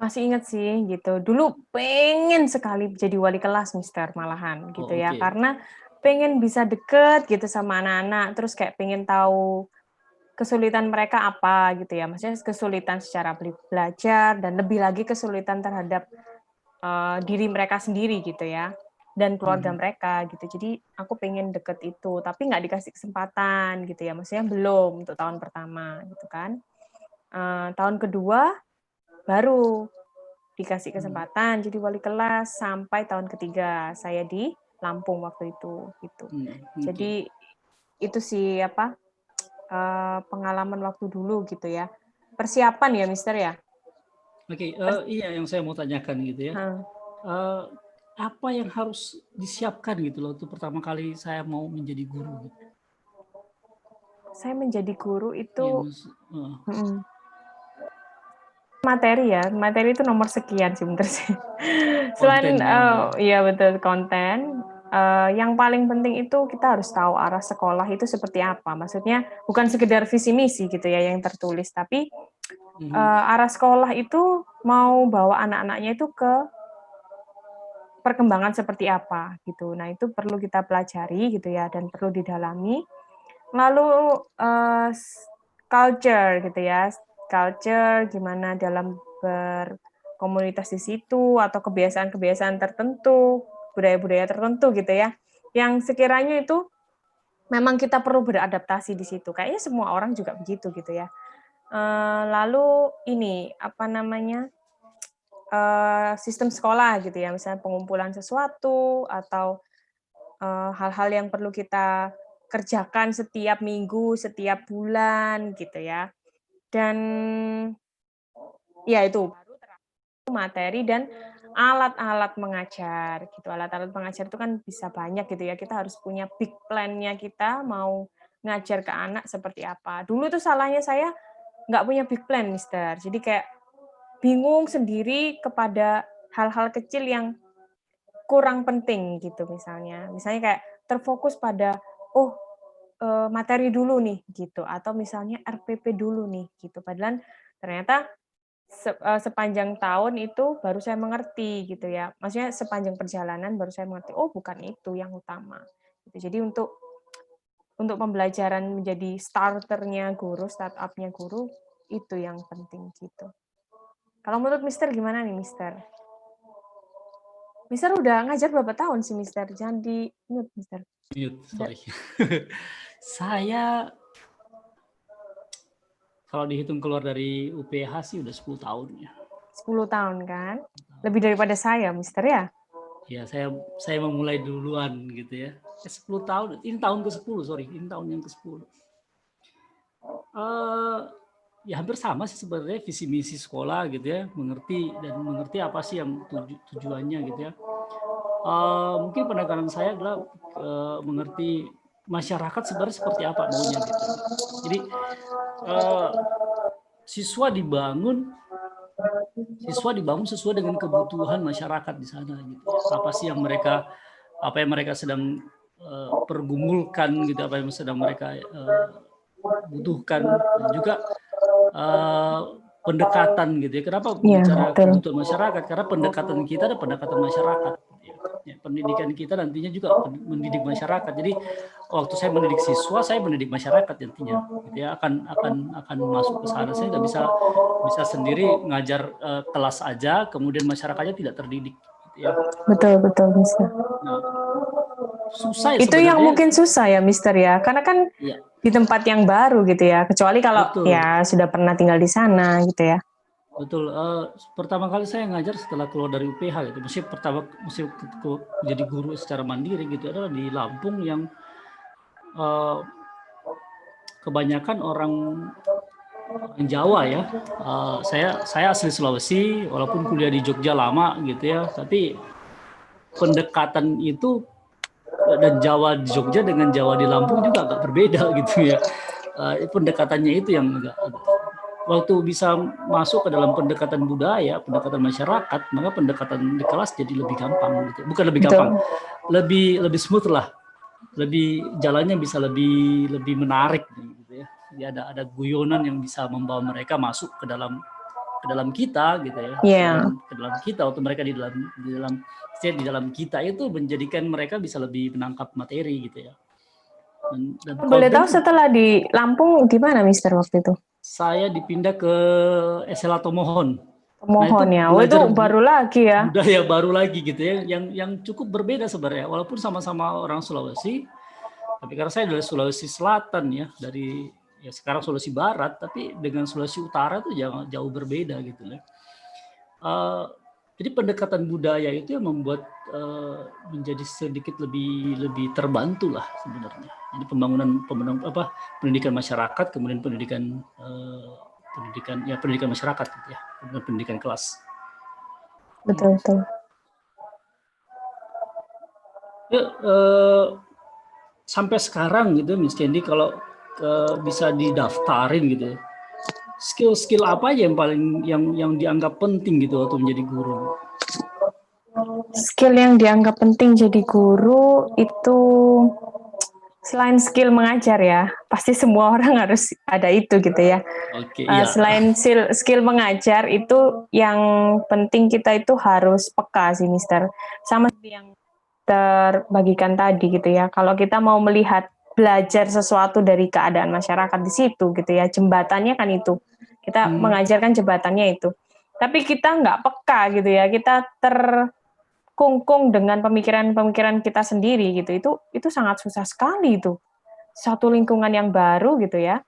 Masih ingat sih gitu. Dulu pengen sekali jadi wali kelas Mister malahan gitu ya. Karena pengen bisa deket gitu sama anak-anak. Terus kayak pengen tahu kesulitan mereka apa gitu ya. Maksudnya kesulitan secara belajar dan lebih lagi kesulitan terhadap diri mereka sendiri gitu ya. dan keluarga mereka gitu. Jadi aku pengen deket itu, tapi nggak dikasih kesempatan gitu ya. Maksudnya belum untuk tahun pertama gitu kan. Tahun kedua baru dikasih kesempatan jadi wali kelas sampai tahun ketiga saya di Lampung waktu itu gitu. Oke. Jadi itu sih apa pengalaman waktu dulu gitu ya. Persiapan ya, Mister ya. Oke, iya yang saya mau tanyakan gitu ya. Apa yang harus disiapkan gitu loh untuk pertama kali saya mau menjadi guru? Gitu. Saya menjadi guru Iya, itu materi itu nomor sekian sih menurut saya. Selain kontennya. iya betul konten. Yang paling penting itu kita harus tahu arah sekolah itu seperti apa. Maksudnya bukan sekedar visi misi gitu ya yang tertulis, tapi arah sekolah itu mau bawa anak-anaknya itu ke perkembangan seperti apa gitu. Nah itu perlu kita pelajari gitu ya dan perlu didalami. Lalu culture gitu ya, culture gimana dalam berkomunitas di situ atau kebiasaan-kebiasaan tertentu, budaya-budaya tertentu gitu ya, yang sekiranya itu memang kita perlu beradaptasi di situ. Kayaknya semua orang juga begitu gitu ya. Lalu ini apa namanya sistem sekolah gitu ya, misalnya pengumpulan sesuatu atau hal-hal yang perlu kita kerjakan setiap minggu, setiap bulan gitu ya. Dan ya itu baru terakhir materi dan alat-alat mengajar gitu. Alat-alat mengajar itu kan bisa banyak gitu ya. Kita harus punya big plan-nya kita mau ngajar ke anak seperti apa. Dulu tuh salahnya saya nggak punya big plan, Mister. Jadi kayak bingung sendiri kepada hal-hal kecil yang kurang penting gitu misalnya. Misalnya kayak terfokus pada, oh materi dulu nih gitu, atau misalnya RPP dulu nih gitu. Padahal ternyata sepanjang tahun itu baru saya mengerti gitu ya. Maksudnya sepanjang perjalanan baru saya mengerti, oh bukan itu yang utama. Gitu. Jadi untuk pembelajaran menjadi starternya guru, startupnya guru itu yang penting gitu. Kalau menurut Mister gimana nih Mister? Mister udah ngajar berapa tahun sih Mister? Jangan di mute Mister. Mute, sorry. Saya kalau dihitung keluar dari UPH sih udah 10 tahun ya. 10 tahun kan? Lebih daripada saya, Mister ya? Ya, saya memulai duluan gitu ya. 10 tahun, ini tahun ke-10, sorry. Ini tahun yang ke-10. Ya hampir sama sih sebenarnya visi misi sekolah gitu ya, mengerti apa sih yang tujuannya gitu ya. Mungkin pendekatan saya adalah mengerti masyarakat sebenarnya seperti apa maunya gitu. Jadi siswa dibangun sesuai dengan kebutuhan masyarakat di sana gitu. Apa sih yang mereka sedang pergumulkan gitu, apa yang sedang mereka butuhkan, dan juga pendekatan gitu ya. Kenapa bicara kebutuhan masyarakat? Karena pendekatan kita ada pendekatan masyarakat. Ya, pendidikan kita nantinya juga mendidik masyarakat. Jadi waktu saya mendidik siswa, saya mendidik masyarakat nantinya. Gitu ya, akan masuk ke sana. Saya nggak bisa sendiri ngajar kelas aja, kemudian masyarakatnya tidak terdidik. Gitu ya. Betul Mister. Nah, susah ya itu sebenarnya. Yang mungkin susah ya Mister ya, karena kan ya, di tempat yang baru gitu ya. Kecuali kalau ya sudah pernah tinggal di sana gitu ya. Betul. Pertama kali saya ngajar setelah keluar dari UPH gitu. Mesti jadi guru secara mandiri gitu adalah di Lampung yang kebanyakan orang Jawa ya. Saya asli Sulawesi, walaupun kuliah di Jogja lama gitu ya. Tapi pendekatan itu dan Jawa di Jogja dengan Jawa di Lampung juga agak berbeda gitu ya. Pendekatannya itu yang agak waktu bisa masuk ke dalam pendekatan budaya, pendekatan masyarakat, maka pendekatan di kelas jadi lebih gampang gitu. Bukan lebih gampang, lebih smooth lah. Lebih jalannya bisa lebih menarik gitu ya. Jadi ada guyonan yang bisa membawa mereka masuk ke dalam kita gitu ya. Ke dalam kita, atau mereka di dalam kita itu menjadikan mereka bisa lebih menangkap materi gitu ya. Dan boleh tahu setelah di Lampung di mana Mister waktu itu? Saya dipindah ke SLA Tomohon. Nah itu Pemohon ya. Oh, itu belajar baru lagi ya. budaya baru lagi gitu ya, yang cukup berbeda sebenarnya. Walaupun sama-sama orang Sulawesi, tapi karena saya dari Sulawesi Selatan ya, dari ya sekarang Sulawesi Barat, tapi dengan Sulawesi Utara itu jauh berbeda gitu ya. Jadi pendekatan budaya itu yang membuat menjadi sedikit lebih terbantu lah sebenarnya. Jadi pembangunan pendidikan masyarakat, kemudian pendidikan masyarakat gitu ya, kemudian pendidikan kelas. Betul betul. Ya, sampai sekarang gitu Miss Candy, kalau bisa didaftarin gitu, skill apa aja yang paling yang dianggap penting gitu waktu menjadi guru? Skill yang dianggap penting jadi guru itu selain skill mengajar ya, pasti semua orang harus ada itu gitu ya. Oke, iya. Selain skill mengajar itu yang penting kita itu harus peka sih Mister. Sama yang terbagikan tadi gitu ya. Kalau kita mau melihat belajar sesuatu dari keadaan masyarakat di situ gitu ya, jembatannya kan itu. Kita mengajarkan jembatannya itu. Tapi kita nggak peka gitu ya, kita terkungkung dengan pemikiran-pemikiran kita sendiri gitu. Itu sangat susah sekali itu. Satu lingkungan yang baru gitu ya,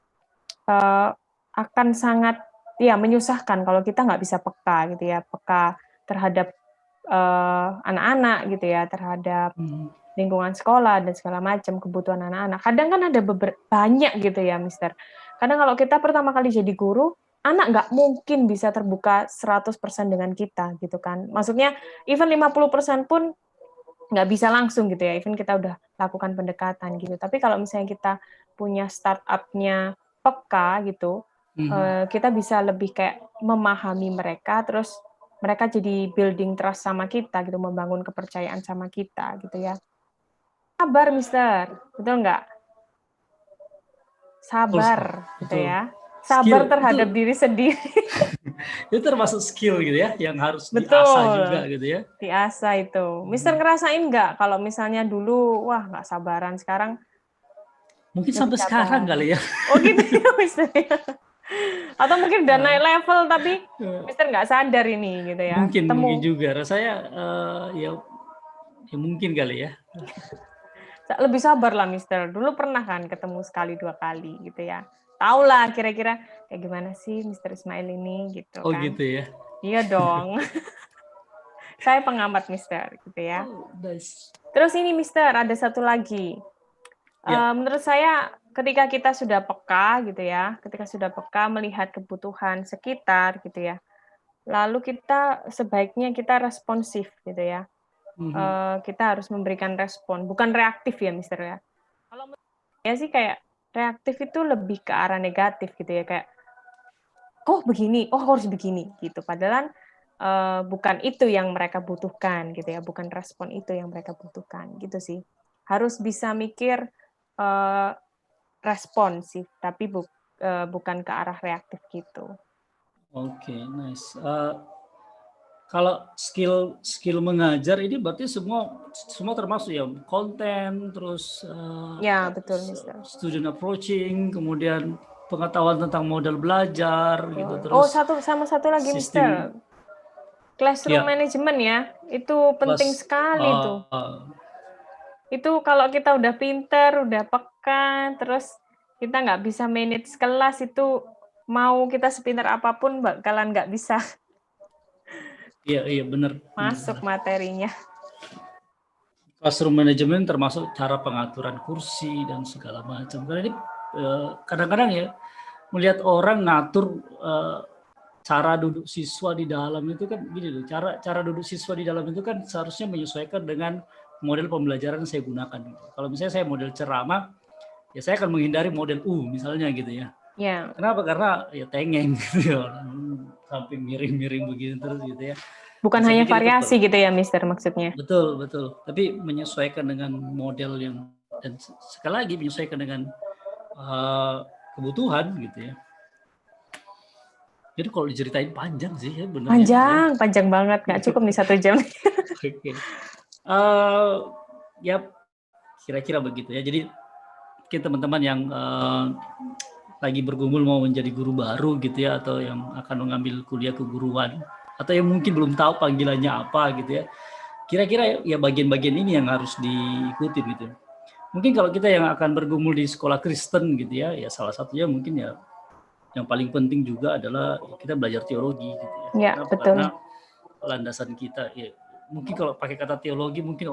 akan sangat ya menyusahkan kalau kita nggak bisa peka gitu ya, peka terhadap anak-anak gitu ya, terhadap lingkungan sekolah dan segala macam kebutuhan anak-anak. Kadang kan ada banyak gitu ya, Mister. Kadang kalau kita pertama kali jadi guru, anak nggak mungkin bisa terbuka 100% dengan kita gitu kan. Maksudnya even 50% pun nggak bisa langsung gitu ya, even kita udah lakukan pendekatan gitu. Tapi kalau misalnya kita punya startup-nya peka gitu, kita bisa lebih kayak memahami mereka, terus mereka jadi building trust sama kita gitu, membangun kepercayaan sama kita gitu ya. Sabar, Mister. Betul nggak? Sabar, gitu Betul. ya. Sabar Skill, terhadap itu, diri sendiri. itu termasuk skill gitu ya, yang harus diasah Betul. juga gitu ya. Diasah itu. Mister ngerasain nggak kalau misalnya dulu, wah nggak sabaran, sekarang Mungkin lebih sampai sekarang sabar. kali ya. Oh gitu ya, Mister. Atau mungkin udah naik level tapi Mister nggak sadar ini gitu ya. Mungkin Ketemu. juga. Rasanya ya mungkin kali ya. Lebih sabar lah Mister. Dulu pernah kan ketemu sekali 2 kali gitu ya. Tahu lah kira-kira kayak gimana sih Mister Ismail ini gitu Oh kan. gitu ya. Iya dong. Saya pengamat Mister gitu ya. Oh, nice. Terus ini Mister ada satu lagi. Ya. Menurut saya ketika kita sudah peka gitu ya, ketika sudah peka melihat kebutuhan sekitar gitu ya, lalu kita sebaiknya kita responsif gitu ya. Kita harus memberikan respon, bukan reaktif ya Mister ya. Kalau menurut saya sih kayak reaktif itu lebih ke arah negatif gitu ya, kayak oh begini, oh harus begini gitu. Padahal bukan itu yang mereka butuhkan gitu ya, bukan respon itu yang mereka butuhkan gitu sih. Harus bisa mikir responsif, tapi bukan ke arah reaktif gitu. Oke, nice. Kalau skill mengajar ini berarti semua termasuk ya, konten, terus Ya, betul, Mister. student approaching, kemudian pengetahuan tentang model belajar gitu, Oh, terus satu lagi, sistem. Mister. Classroom Ya, management ya, itu penting sekali tuh. Itu kalau kita udah pinter, udah peka, terus kita nggak bisa manage kelas itu, mau kita sepintar apapun bakalan nggak bisa iya benar. masuk materinya. Classroom management termasuk cara pengaturan kursi dan segala macam. Karena ini kadang-kadang ya melihat orang ngatur cara duduk siswa di dalam itu kan gini loh, cara duduk siswa di dalam itu kan seharusnya menyesuaikan dengan model pembelajaran yang saya gunakan. Kalau misalnya saya model ceramah, ya saya akan menghindari model misalnya gitu ya. Ya. Kenapa? Karena ya tengeng gitu ya, sampai miring-miring begini terus gitu ya. Bukan Dan saya hanya pikir itu variasi gitu ya, Mister, maksudnya. betul. Tapi menyesuaikan dengan model yang, dan sekali lagi menyesuaikan dengan kebutuhan gitu ya. Jadi kalau diceritain panjang sih ya benar. Panjang banget, nggak cukup nih 1 jam. Oke. Ya kira-kira begitu ya. Jadi mungkin teman-teman yang lagi bergumul mau menjadi guru baru gitu ya, atau yang akan mengambil kuliah keguruan, atau yang mungkin belum tahu panggilannya apa gitu ya. Kira-kira ya bagian-bagian ini yang harus diikuti gitu. Mungkin kalau kita yang akan bergumul di sekolah Kristen gitu ya, ya salah satunya mungkin ya yang paling penting juga adalah kita belajar teologi gitu ya. Ya, Kenapa? betul. Karena landasan kita ya, mungkin kalau pakai kata teologi mungkin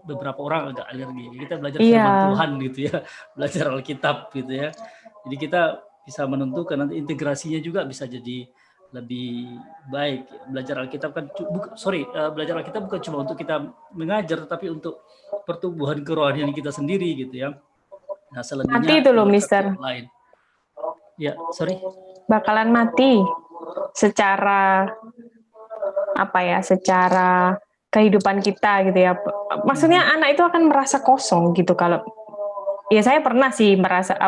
beberapa orang agak alergi. Kita belajar firman Tuhan gitu ya, belajar Alkitab gitu ya. Jadi kita bisa menentukan nanti integrasinya juga bisa jadi lebih baik. Belajar Alkitab kan belajar Alkitab bukan cuma untuk kita mengajar, tapi untuk pertumbuhan kerohanian kita sendiri gitu ya. Nah, selebihnya mati itu loh, Mister. lain. Ya, sorry. Bakalan mati secara secara kehidupan kita gitu ya. Maksudnya anak itu akan merasa kosong gitu kalau ya saya pernah sih merasa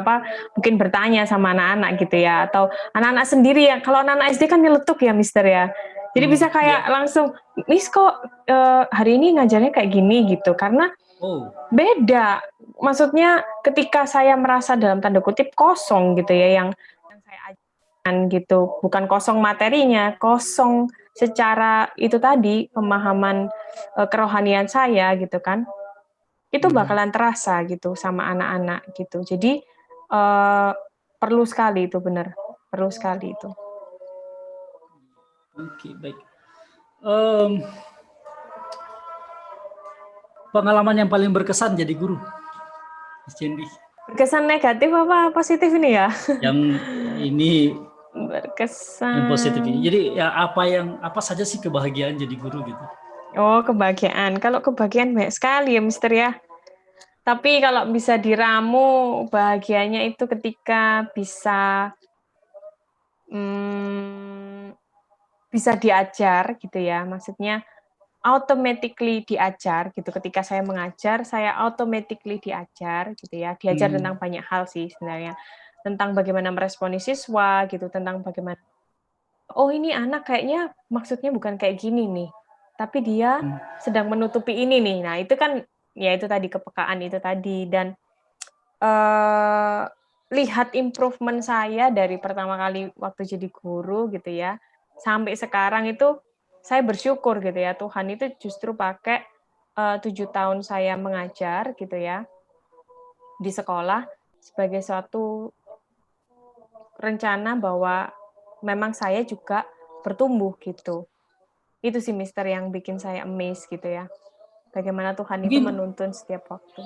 mungkin bertanya sama anak-anak gitu ya, atau anak-anak sendiri ya. Kalau anak-anak SD kan nyeletuk ya, Mister ya. Jadi bisa kayak langsung, Miss kok hari ini ngajarnya kayak gini gitu, karena beda. Maksudnya ketika saya merasa dalam tanda kutip kosong gitu ya, yang saya ajarkan gitu, bukan kosong materinya, kosong secara itu tadi pemahaman kerohanian saya gitu kan, itu bakalan terasa gitu sama anak-anak gitu. Jadi perlu sekali itu, benar, perlu sekali itu. Oke, baik. Pengalaman yang paling berkesan jadi guru, Mas Cendi. Berkesan negatif apa positif ini ya? Yang ini berkesan. Yang positif ini. Jadi ya apa saja sih kebahagiaan jadi guru gitu? Oh, kebahagiaan. Kalau kebahagiaan banyak sekali ya, Mister ya. Tapi kalau bisa diramu, bahagianya itu ketika bisa bisa diajar gitu ya. Maksudnya automatically diajar gitu. Ketika saya mengajar, saya automatically diajar gitu ya. Diajar tentang banyak hal sih sebenarnya. Tentang bagaimana meresponi siswa gitu, tentang bagaimana ini anak kayaknya maksudnya bukan kayak gini nih. Tapi dia sedang menutupi ini nih. Nah, itu kan ya itu tadi kepekaan itu tadi, dan lihat improvement saya dari pertama kali waktu jadi guru gitu ya, sampai sekarang itu saya bersyukur gitu ya, Tuhan itu justru pakai 7 tahun saya mengajar gitu ya di sekolah sebagai suatu rencana bahwa memang saya juga bertumbuh gitu. Itu sih, Mister, yang bikin saya amazed gitu ya. Bagaimana Tuhan itu menuntun setiap waktu.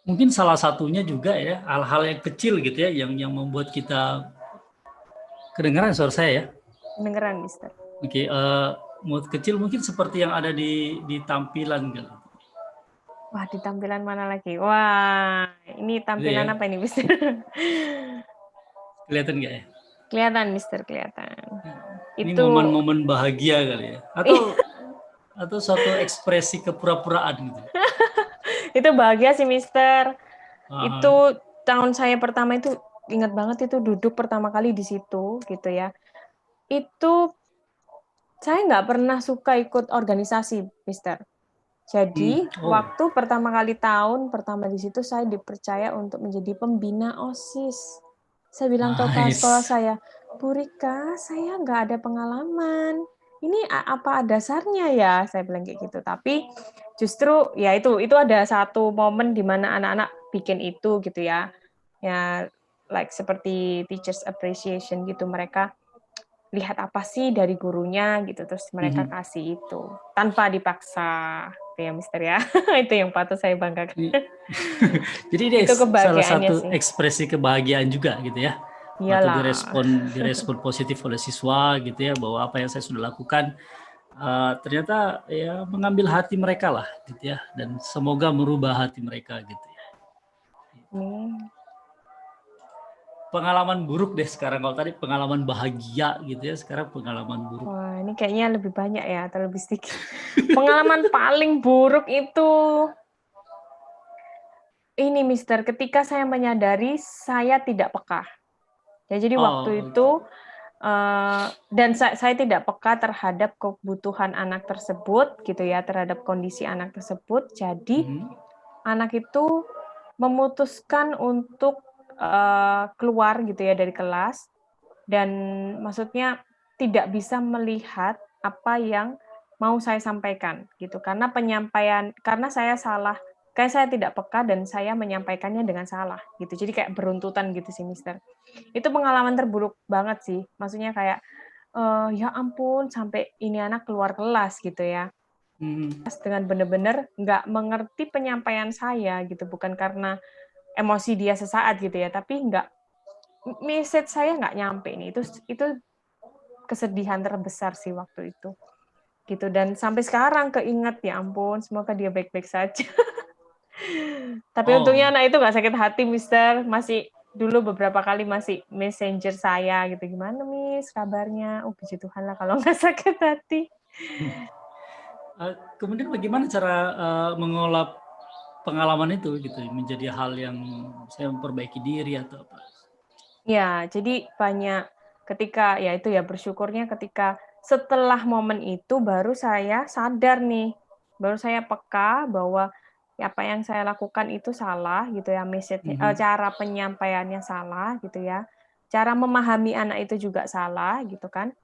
Mungkin salah satunya juga ya hal-hal yang kecil gitu ya yang membuat kita kedengaran suara saya ya. Kedengeran, Mister. Oke, kecil mungkin seperti yang ada di tampilan gitu. Wah, di tampilan mana lagi? Wah, ini tampilan apa ini, Mister? Kelihatan nggak ya? Kelihatan, Mister, kelihatan. Ini Itu momen-momen bahagia kali ya? Atau suatu ekspresi kepura-puraan gitu? Itu bahagia sih, Mister. Itu tahun saya pertama itu, ingat banget itu duduk pertama kali di situ gitu ya. Itu saya nggak pernah suka ikut organisasi, Mister. Jadi waktu pertama kali tahun pertama di situ saya dipercaya untuk menjadi pembina OSIS. Saya bilang ke kepala sekolah saya, Bu Rika, saya nggak ada pengalaman. Ini apa dasarnya ya? Saya bilang kayak gitu. Tapi justru ya itu ada satu momen di mana anak-anak bikin itu gitu ya. Ya like seperti teachers appreciation gitu, mereka lihat apa sih dari gurunya gitu, terus mereka kasih itu tanpa dipaksa, itu ya, Mister ya. Itu yang patut saya banggakan. Jadi ini itu salah satu sih. ekspresi kebahagiaan juga gitu ya. Iyalah. Atau direspon positif oleh siswa gitu ya, bahwa apa yang saya sudah lakukan ternyata ya mengambil hati mereka lah gitu ya, dan semoga merubah hati mereka gitu ya. Pengalaman buruk deh sekarang, kalau tadi pengalaman bahagia gitu ya, sekarang pengalaman buruk. Wah, ini kayaknya lebih banyak ya atau lebih sedikit. Pengalaman paling buruk itu ini, Mister, ketika saya menyadari saya tidak peka. Ya, jadi waktu itu dan saya tidak peka terhadap kebutuhan anak tersebut gitu ya, terhadap kondisi anak tersebut. Jadi anak itu memutuskan untuk keluar gitu ya dari kelas, dan maksudnya tidak bisa melihat apa yang mau saya sampaikan gitu. Karena saya salah, kayak saya tidak peka dan saya menyampaikannya dengan salah gitu. Jadi kayak beruntutan gitu sih, Mister. Itu pengalaman terburuk banget sih. Maksudnya kayak ya ampun sampai ini anak keluar kelas gitu ya. Hmm. Dengan benar-benar nggak mengerti penyampaian saya gitu, bukan karena emosi dia sesaat gitu ya, tapi nggak message saya nggak nyampe nih. Itu kesedihan terbesar sih waktu itu. Gitu dan sampai sekarang keinget ya ampun, semoga dia baik-baik saja. Tapi untungnya Oh, anak itu nggak sakit hati, Mister. Masih dulu beberapa kali masih messenger saya gitu, gimana Miss kabarnya? Oh puji Tuhan lah kalau nggak sakit hati. kemudian bagaimana cara mengolah pengalaman itu gitu menjadi hal yang saya memperbaiki diri atau apa? Ya, jadi banyak ketika ya itu ya bersyukurnya ketika setelah momen itu baru saya sadar nih, baru saya peka bahwa apa yang saya lakukan itu salah gitu ya, Mhm. cara penyampaiannya salah gitu ya, cara memahami anak itu juga salah gitu kan.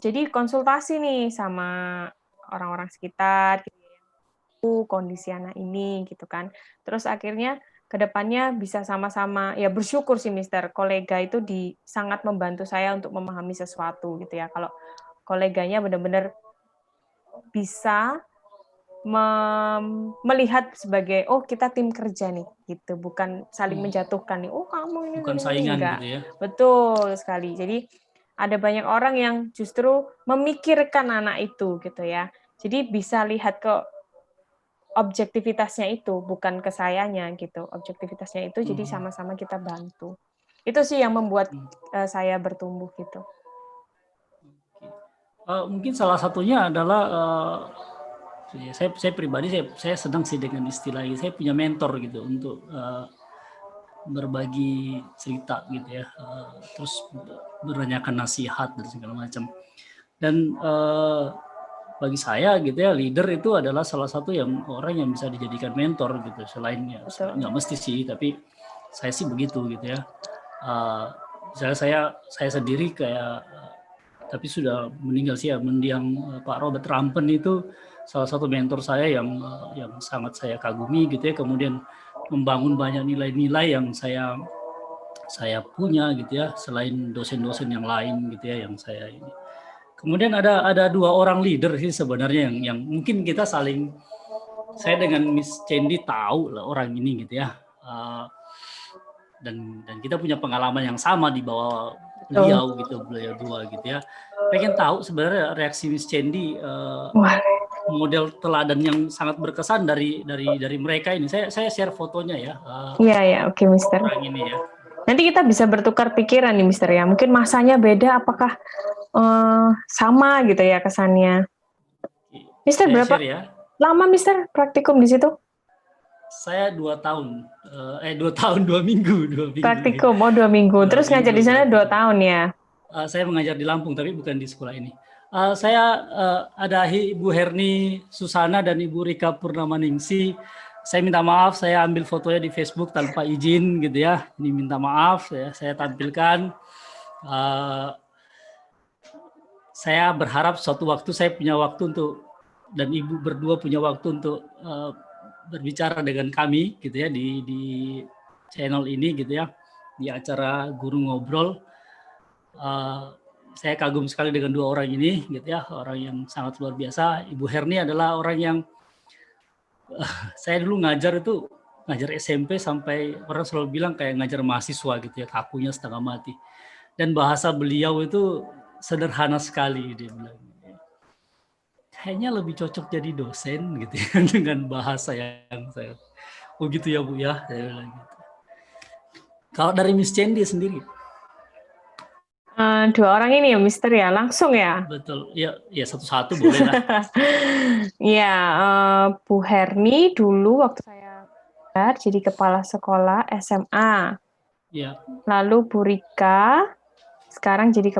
Jadi konsultasi nih sama orang-orang sekitar, kondisi anak ini gitu kan. Terus akhirnya ke depannya bisa sama-sama ya bersyukur sih Mister, kolega itu sangat membantu saya untuk memahami sesuatu gitu ya. Kalau koleganya benar-benar bisa melihat sebagai oh kita tim kerja nih gitu, bukan saling Hmm. menjatuhkan nih. Oh kamu Bukan ini saingan enggak. gitu ya? Betul sekali. Jadi ada banyak orang yang justru memikirkan anak itu gitu ya. Jadi bisa lihat ke objektivitasnya itu, bukan ke sayanya gitu. Objektivitasnya itu jadi Mhm. sama-sama kita bantu. Itu sih yang membuat Hmm. saya bertumbuh gitu. Mungkin salah satunya adalah saya pribadi saya senang sih dengan istilah ini. Saya punya mentor gitu untuk berbagi cerita gitu ya, terus menanyakan nasihat dan segala macam. Dan bagi saya gitu ya, leader itu adalah salah satu yang orang yang bisa dijadikan mentor gitu. Selainnya Betul. nggak mesti sih, tapi saya sih begitu gitu ya. Misalnya saya sendiri kayak tapi sudah meninggal sih ya, mendiang Pak Robert Rampen itu salah satu mentor saya yang sangat saya kagumi gitu ya. Kemudian membangun banyak nilai-nilai yang saya punya gitu ya, selain dosen-dosen yang lain gitu ya yang saya ini. Kemudian ada dua orang leader sih sebenarnya yang mungkin kita saling, saya dengan Miss Cendi tahu lah orang ini gitu ya. Dan kita punya pengalaman yang sama di bawah Betul. beliau gitu, beliau dua gitu ya. Pengen tahu sebenarnya reaksi Miss Cendi, Wah, model teladan yang sangat berkesan dari mereka ini. Saya share fotonya ya, iya ya, oke Mister. orang ini ya. Nanti kita bisa bertukar pikiran nih Mister ya. Mungkin masanya beda, apakah sama gitu ya kesannya. Mister Saya berapa share ya. lama Mister praktikum di situ? Saya 2 tahun, 2 tahun 2 minggu. Praktikum, oh 2 minggu. dua Terus ngajar minggu di sana 2 praktikum. tahun ya? Saya mengajar di Lampung tapi bukan di sekolah ini. Saya ada Ibu Herni Susana dan Ibu Rika Purnamaningsi. Saya minta maaf, saya ambil fotonya di Facebook tanpa izin gitu ya. Ini minta maaf, saya tampilkan. Saya berharap suatu waktu saya punya waktu untuk, dan Ibu berdua punya waktu untuk berbicara dengan kami gitu ya di channel ini gitu ya, di acara Guru Ngobrol. Saya kagum sekali dengan dua orang ini gitu ya, orang yang sangat luar biasa. Ibu Herni adalah orang yang saya dulu ngajar SMP sampai orang selalu bilang kayak ngajar mahasiswa gitu ya, kakunya setengah mati. Dan bahasa beliau itu sederhana sekali, dia bilang. Kayaknya lebih cocok jadi dosen gitu ya dengan bahasa yang saya. Oh gitu ya Bu ya, saya bilang gitu. Kalau dari Miss Cendi sendiri? Dua orang ini ya Mister ya, langsung ya? Betul, ya satu-satu boleh lah. Ya, Bu Herni dulu waktu saya jadi kepala sekolah SMA. Ya. Lalu Bu Rika sekarang jadi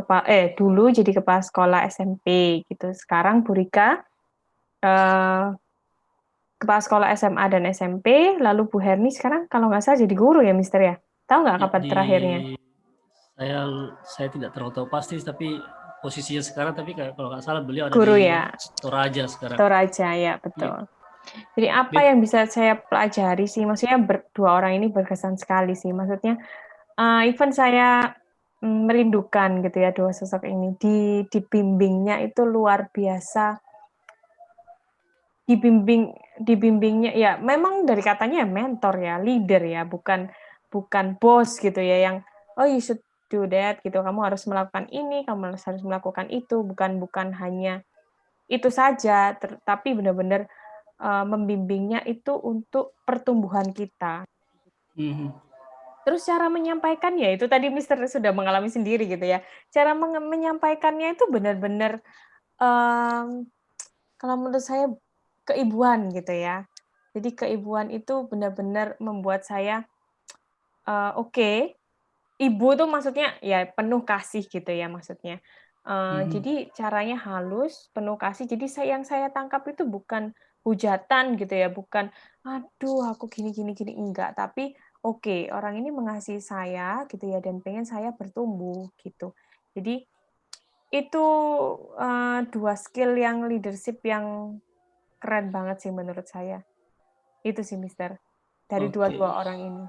dulu jadi kepala sekolah SMP gitu. Sekarang Bu Rika kepala sekolah SMA dan SMP, lalu Bu Herni sekarang kalau nggak salah jadi guru ya Mister ya? Tahu nggak Ya, kapan terakhirnya? saya tidak terlalu tahu pasti, tapi posisinya sekarang, tapi kalau nggak salah beliau ada Guru di ya, Toraja sekarang. Toraja ya, Iya. betul. Jadi apa yang bisa saya pelajari sih, maksudnya dua orang ini berkesan sekali sih, maksudnya even saya merindukan gitu ya dua sosok ini, dibimbingnya itu luar biasa, dibimbingnya ya memang dari katanya mentor ya, leader ya, bukan bos gitu ya yang oh you should do that gitu, kamu harus melakukan ini, kamu harus melakukan itu, bukan hanya itu saja, tapi benar-benar membimbingnya itu untuk pertumbuhan kita. Mhm. Terus cara menyampaikannya itu tadi Mister sudah mengalami sendiri gitu ya. Cara menyampaikannya itu benar-benar kalau menurut saya keibuan gitu ya. Jadi keibuan itu benar-benar membuat saya oke, ibu tuh maksudnya ya penuh kasih gitu ya maksudnya. Mhm. Jadi caranya halus, penuh kasih. Jadi yang saya tangkap itu bukan hujatan gitu ya, bukan aduh aku gini gini gini enggak, tapi oke, orang ini mengasihi saya gitu ya dan pengen saya bertumbuh gitu. Jadi itu dua skill yang leadership yang keren banget sih menurut saya. Itu sih Mister, dari Oke. dua-dua orang ini.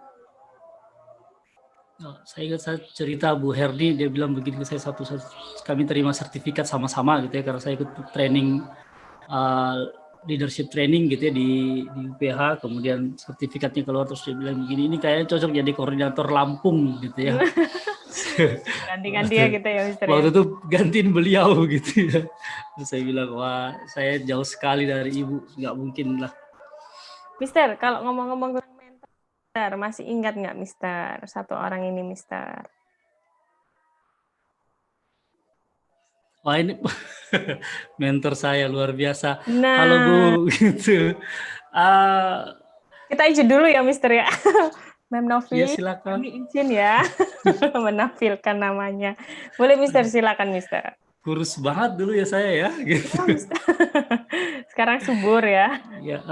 Oh, saya ingat saya cerita Bu Herdi, dia bilang begini ke saya, kami terima sertifikat sama-sama gitu ya, karena saya ikut training leadership training gitu ya di UPH, kemudian sertifikatnya keluar, terus dia bilang begini, ini kayaknya cocok jadi koordinator Lampung gitu ya. Gantikan dia gitu ya Mister ya. Waktu itu gantiin beliau gitu ya. Terus saya bilang, wah saya jauh sekali dari ibu, nggak mungkin lah. Mister, kalau ngomong-ngomong tentang mentor, masih ingat nggak Mister, satu orang ini Mister? Wah ini mentor saya luar biasa. Halo Bu, Nah, gitu. kita izin dulu ya Mister ya. Mem Ya Novi, silakan. kami izin ya menampilkan namanya. Boleh Mister, silakan Mister. Kurus banget dulu ya saya ya, gitu. Ya Mister. Sekarang subur ya. Ya,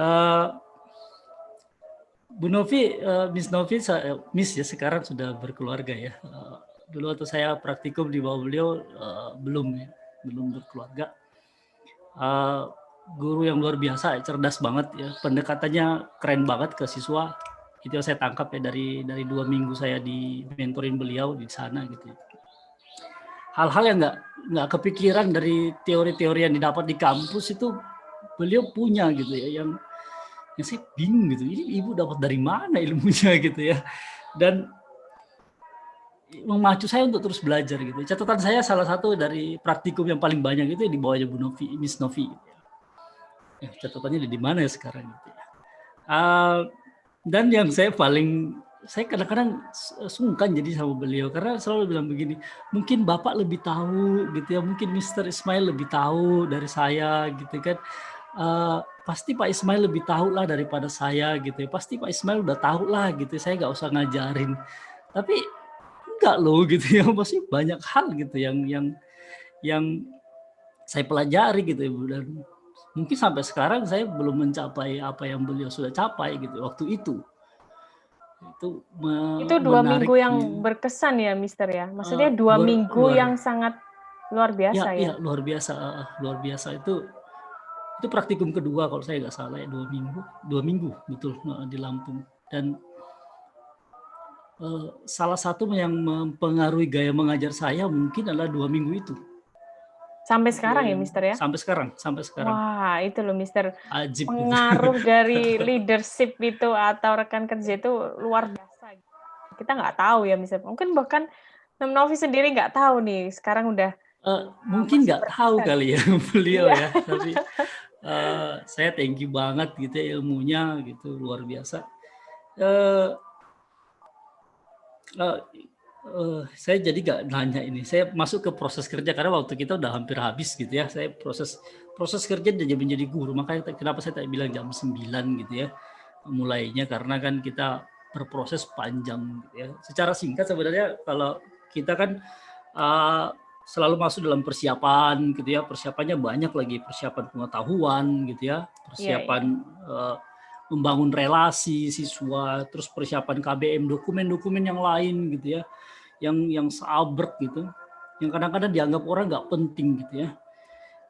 Bu Novi, Miss Novi, Miss ya sekarang sudah berkeluarga ya. Dulu waktu saya praktikum di bawah beliau belum berkeluarga. Guru yang luar biasa, cerdas banget ya, pendekatannya keren banget ke siswa. Itu yang saya tangkap ya dari 2 minggu saya di mentorin beliau di sana gitu. Hal-hal yang nggak kepikiran dari teori-teori yang didapat di kampus itu beliau punya gitu ya, yang saya bingung gitu, ini ibu dapat dari mana ilmunya gitu ya, dan memacu saya untuk terus belajar gitu. Catatan saya salah satu dari praktikum yang paling banyak itu di bawahnya Bu Novi, Miss Novi. Catatannya di mana ya sekarang gitu ya. Dan yang saya kadang-kadang sungkan jadi sama beliau karena selalu bilang begini, mungkin Bapak lebih tahu gitu ya, mungkin Mr. Ismail lebih tahu dari saya gitu kan. Pasti Pak Ismail lebih tahu lah daripada saya gitu ya. Pasti Pak Ismail udah tahu lah gitu. Saya nggak usah ngajarin. Tapi enggak loh gitu ya. Masih banyak hal gitu yang saya pelajari gitu ya, dan mungkin sampai sekarang saya belum mencapai apa yang beliau sudah capai gitu waktu itu. Itu 2 minggu yang Menariknya. berkesan ya Mister ya. Maksudnya 2 minggu yang sangat luar biasa ya. Luar biasa itu praktikum kedua kalau saya nggak salah ya, 2 minggu betul di Lampung. Dan salah satu yang mempengaruhi gaya mengajar saya mungkin adalah 2 minggu itu. Sampai sekarang ya Mister ya. Sampai sekarang. Wah itu loh Mister, Ajib gitu. pengaruh dari leadership itu atau rekan kerja itu luar biasa. Kita nggak tahu ya Mister. Mungkin bahkan Mem Novi sendiri nggak tahu nih. Sekarang udah Mungkin masih nggak tahu berkesan. kali ya beliau Iya. ya, tapi saya thank you banget gitu ya, ilmunya gitu luar biasa. Saya jadi nggak nanya ini, saya masuk ke proses kerja karena waktu kita udah hampir habis gitu ya. Saya proses kerja menjadi guru, makanya kenapa saya tak bilang jam 9 gitu ya mulainya, karena kan kita berproses panjang gitu ya. Secara singkat sebenarnya kalau kita kan selalu masuk dalam persiapan gitu ya, persiapannya banyak lagi, persiapan pengetahuan gitu ya, persiapan membangun relasi siswa, terus persiapan KBM, dokumen-dokumen yang lain gitu ya, yang seabrek gitu. yang kadang-kadang dianggap orang nggak penting gitu ya.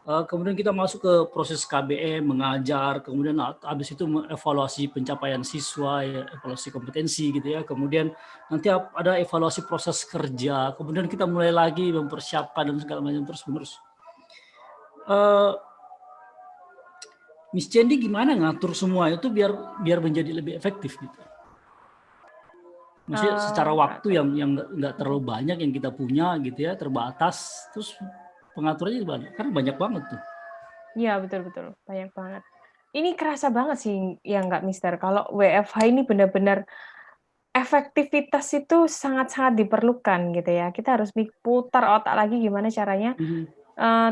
Kemudian kita masuk ke proses KBM, mengajar, kemudian habis itu evaluasi pencapaian siswa, ya, evaluasi kompetensi gitu ya. Kemudian nanti ada evaluasi proses kerja, kemudian kita mulai lagi mempersiapkan dan segala macam terus menerus. Miss Cendi gimana ngatur semua itu biar menjadi lebih efektif gitu? Maksudnya secara waktu yang nggak terlalu banyak yang kita punya gitu ya, terbatas, terus pengaturannya gimana? Karena banyak banget tuh. Iya, betul-betul, banyak banget. Ini kerasa banget sih ya nggak Mister, kalau WFH ini benar-benar efektivitas itu sangat-sangat diperlukan gitu ya. Kita harus putar otak lagi gimana caranya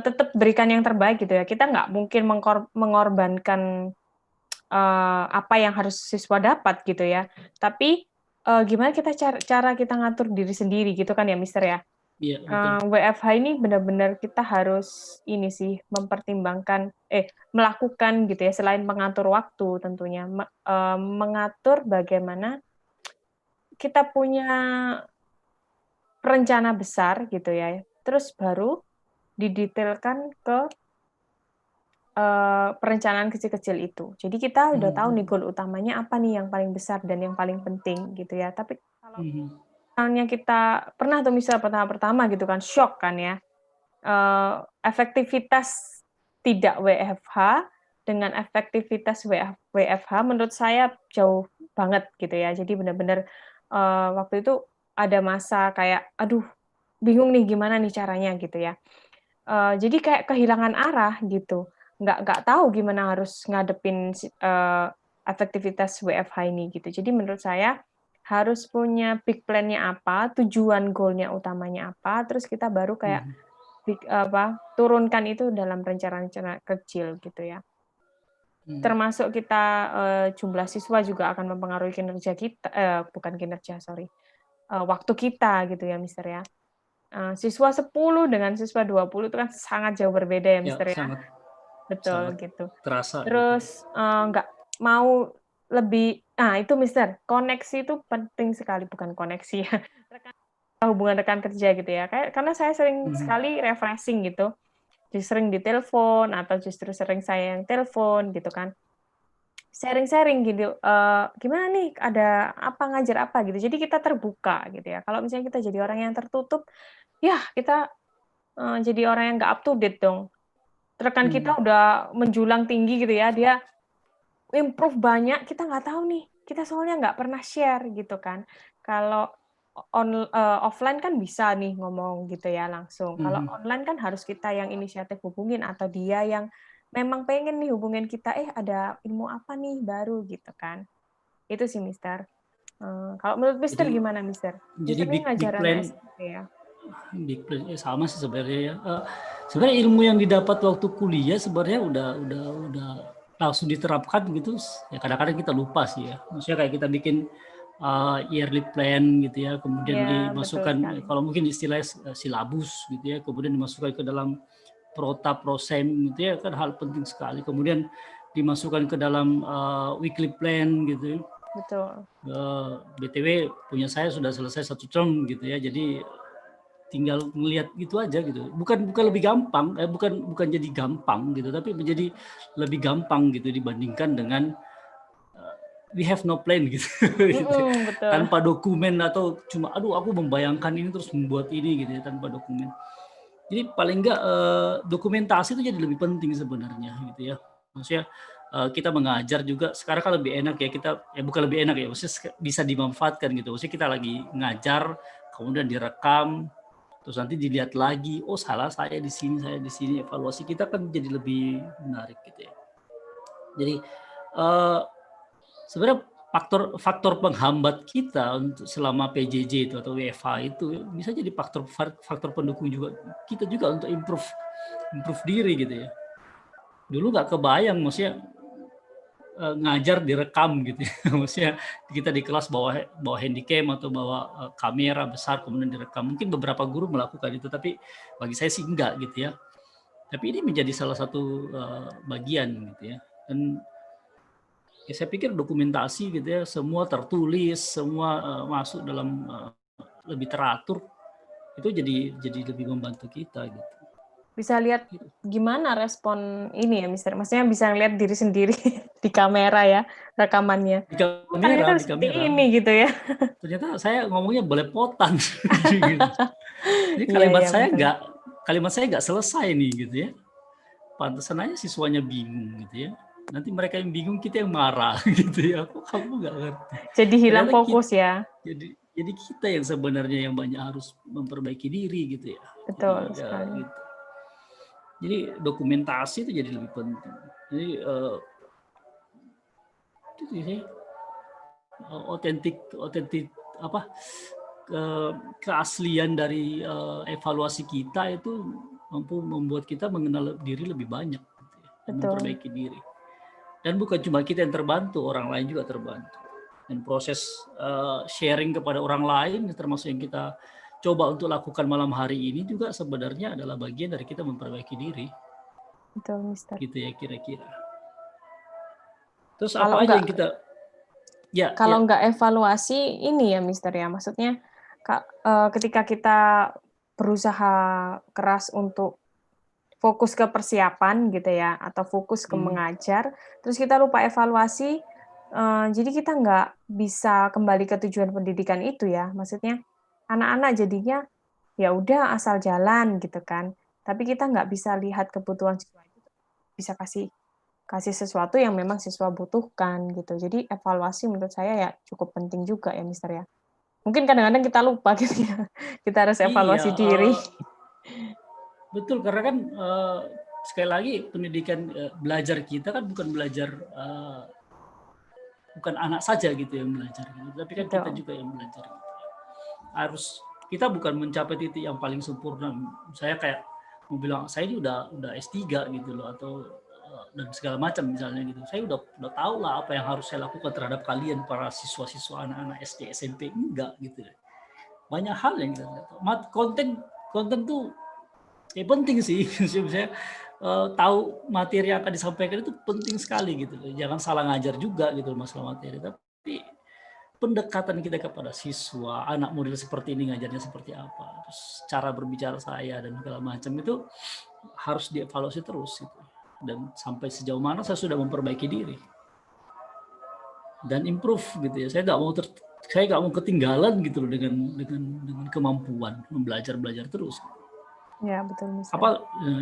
tetap berikan yang terbaik gitu ya. Kita nggak mungkin mengorbankan apa yang harus siswa dapat gitu ya. Tapi gimana cara kita ngatur diri sendiri gitu kan ya Mister ya. Iya, betul. WFH ini benar-benar kita harus ini sih mempertimbangkan melakukan gitu ya, selain mengatur waktu tentunya, mengatur bagaimana kita punya rencana besar gitu ya, terus baru didetailkan ke perencanaan kecil-kecil itu. Jadi kita udah tahu nih goal utamanya apa nih yang paling besar dan yang paling penting gitu ya. Tapi kalau misalnya kita pernah tuh misal pertama-pertama gitu kan, shock kan ya, efektivitas tidak WFH dengan efektivitas WFH menurut saya jauh banget gitu ya. Jadi benar-benar waktu itu ada masa kayak, aduh bingung nih gimana nih caranya gitu ya. Jadi kayak kehilangan arah gitu, nggak tahu gimana harus ngadepin efektivitas WFH ini gitu. Jadi menurut saya harus punya big plan-nya apa, tujuan goal-nya utamanya apa, terus kita baru kayak turunkan itu dalam rencana-rencana kecil gitu ya. Termasuk kita jumlah siswa juga akan mempengaruhi kinerja kita, bukan kinerja, sorry, waktu kita gitu ya, Mister ya. Siswa 10 dengan siswa 20 itu kan sangat jauh berbeda ya, Ya, Mister ya. sangat Betul, gitu. terasa gitu. Terus, nggak mau lebih itu Mister, koneksi itu penting sekali, bukan koneksi ya, hubungan rekan kerja gitu ya. Karena saya sering sekali refreshing gitu, sering ditelepon atau justru sering saya yang telepon gitu kan. Sharing-sharing gitu, gimana nih, ada apa, ngajar apa gitu. Jadi kita terbuka gitu ya. Kalau misalnya kita jadi orang yang tertutup, ya kita jadi orang yang nggak up to date dong. Rekan kita udah menjulang tinggi gitu ya, dia improve banyak, kita nggak tahu nih. Kita soalnya nggak pernah share gitu kan. Kalau offline kan bisa nih ngomong gitu ya langsung. Kalau online kan harus kita yang inisiatif hubungin atau dia yang memang pengen nih hubungin kita, ada ilmu apa nih baru gitu kan. Itu sih Mister. Kalau menurut Mister gimana Mister? Jadi Mister ini big ngajar plan, anak SMP ya? big plan sama sih sebenarnya ya. Sebenarnya ilmu yang didapat waktu kuliah sebenarnya udah langsung diterapkan gitu. Ya kadang-kadang kita lupa sih ya. Maksudnya kayak kita bikin yearly plan gitu ya, kemudian Iya, betul dimasukkan sekali. kalau mungkin istilah silabus gitu ya, kemudian dimasukkan ke dalam protap prosem gitu ya, kan hal penting sekali. Kemudian dimasukkan ke dalam weekly plan gitu ya. Betul. BTW punya saya sudah selesai 1 term gitu ya, jadi tinggal ngelihat gitu aja gitu. Bukan lebih gampang, bukan jadi gampang gitu, tapi menjadi lebih gampang gitu dibandingkan dengan we have no plan gitu. Gitu. Betul. Tanpa dokumen atau cuma aku membayangkan ini terus membuat ini gitu ya tanpa dokumen. Jadi paling enggak dokumentasi itu jadi lebih penting sebenarnya gitu ya. Maksudnya kita mengajar juga sekarang kan lebih enak ya, kita bukan lebih enak ya, maksudnya bisa dimanfaatkan gitu. Maksudnya kita lagi ngajar kemudian direkam terus nanti dilihat lagi, oh salah saya di sini, evaluasi kita kan jadi lebih menarik gitu ya. Jadi sebenarnya faktor penghambat kita untuk selama PJJ itu atau WFH itu bisa jadi faktor pendukung juga kita juga untuk improve diri gitu ya. Dulu nggak kebayang, maksudnya ngajar direkam gitu ya. Maksudnya kita di kelas bawa handycam atau bawa kamera besar kemudian direkam. Mungkin beberapa guru melakukan itu, tapi bagi saya sih enggak gitu ya. Tapi ini menjadi salah satu bagian gitu ya. Dan ya saya pikir dokumentasi gitu ya, semua tertulis, semua masuk dalam lebih teratur. Itu jadi lebih membantu kita gitu. Bisa lihat gimana respon ini ya, Mister. Maksudnya bisa lihat diri sendiri di kamera ya, rekamannya. Di Oh, ternyata kamera, di seperti kamera. ini gitu ya. Ternyata saya ngomongnya belepotan. Gitu. Jadi Iya, iya, betul. kalimat saya nggak selesai nih gitu ya. Pantesan aja siswanya bingung gitu ya. Nanti mereka yang bingung, kita yang marah gitu ya. Kok kamu nggak ngerti? Jadi hilang Ternyata fokus ya. jadi kita yang sebenarnya yang banyak harus memperbaiki diri gitu ya. Betul Jadi ya sekali. gitu. Jadi dokumentasi itu jadi lebih penting. Jadi itu sih otentik apa keaslian dari evaluasi kita itu mampu membuat kita mengenal diri lebih banyak gitu ya, dan Betul. memperbaiki diri. Dan bukan cuma kita yang terbantu, orang lain juga terbantu. Dan proses sharing kepada orang lain, termasuk yang kita coba untuk lakukan malam hari ini juga sebenarnya adalah bagian dari kita memperbaiki diri. Betul, Mister. Gitu ya kira-kira. Terus Kalau apa aja enggak, yang kita kalau enggak evaluasi ini ya, Mister ya. Maksudnya ketika kita berusaha keras untuk fokus ke persiapan gitu ya, atau fokus ke mengajar, terus kita lupa evaluasi, jadi kita nggak bisa kembali ke tujuan pendidikan itu ya. Maksudnya anak-anak jadinya ya udah asal jalan gitu kan, tapi kita nggak bisa lihat kebutuhan siswa itu, bisa kasih sesuatu yang memang siswa butuhkan gitu. Jadi evaluasi menurut saya ya cukup penting juga ya, Mister ya. Mungkin kadang-kadang kita lupa gitu ya, kita harus iya evaluasi diri. betul, karena kan sekali lagi pendidikan belajar kita kan bukan belajar bukan anak saja gitu yang belajar gitu, tapi kan kita Betul. juga yang belajar gitu. Harus kita bukan mencapai titik yang paling sempurna. Saya kayak mau bilang saya ini udah S3 gitu loh, atau dan segala macam misalnya gitu. Saya udah tahu lah apa yang harus saya lakukan terhadap kalian para siswa-siswa anak-anak SD SMP, enggak gitu. Banyak hal yang kita nggak tahu. Konten tuh penting sih. Saya tahu materi yang akan disampaikan itu penting sekali gitu. Jangan salah ngajar juga gitu masalah materi. Tapi pendekatan kita kepada siswa, anak model seperti ini ngajarnya seperti apa, terus cara berbicara saya dan segala macam itu harus dievaluasi terus gitu. Dan sampai sejauh mana saya sudah memperbaiki diri dan improve gitu ya. Saya nggak mau ketinggalan gitu loh dengan kemampuan belajar terus. Ya, betul, Mister.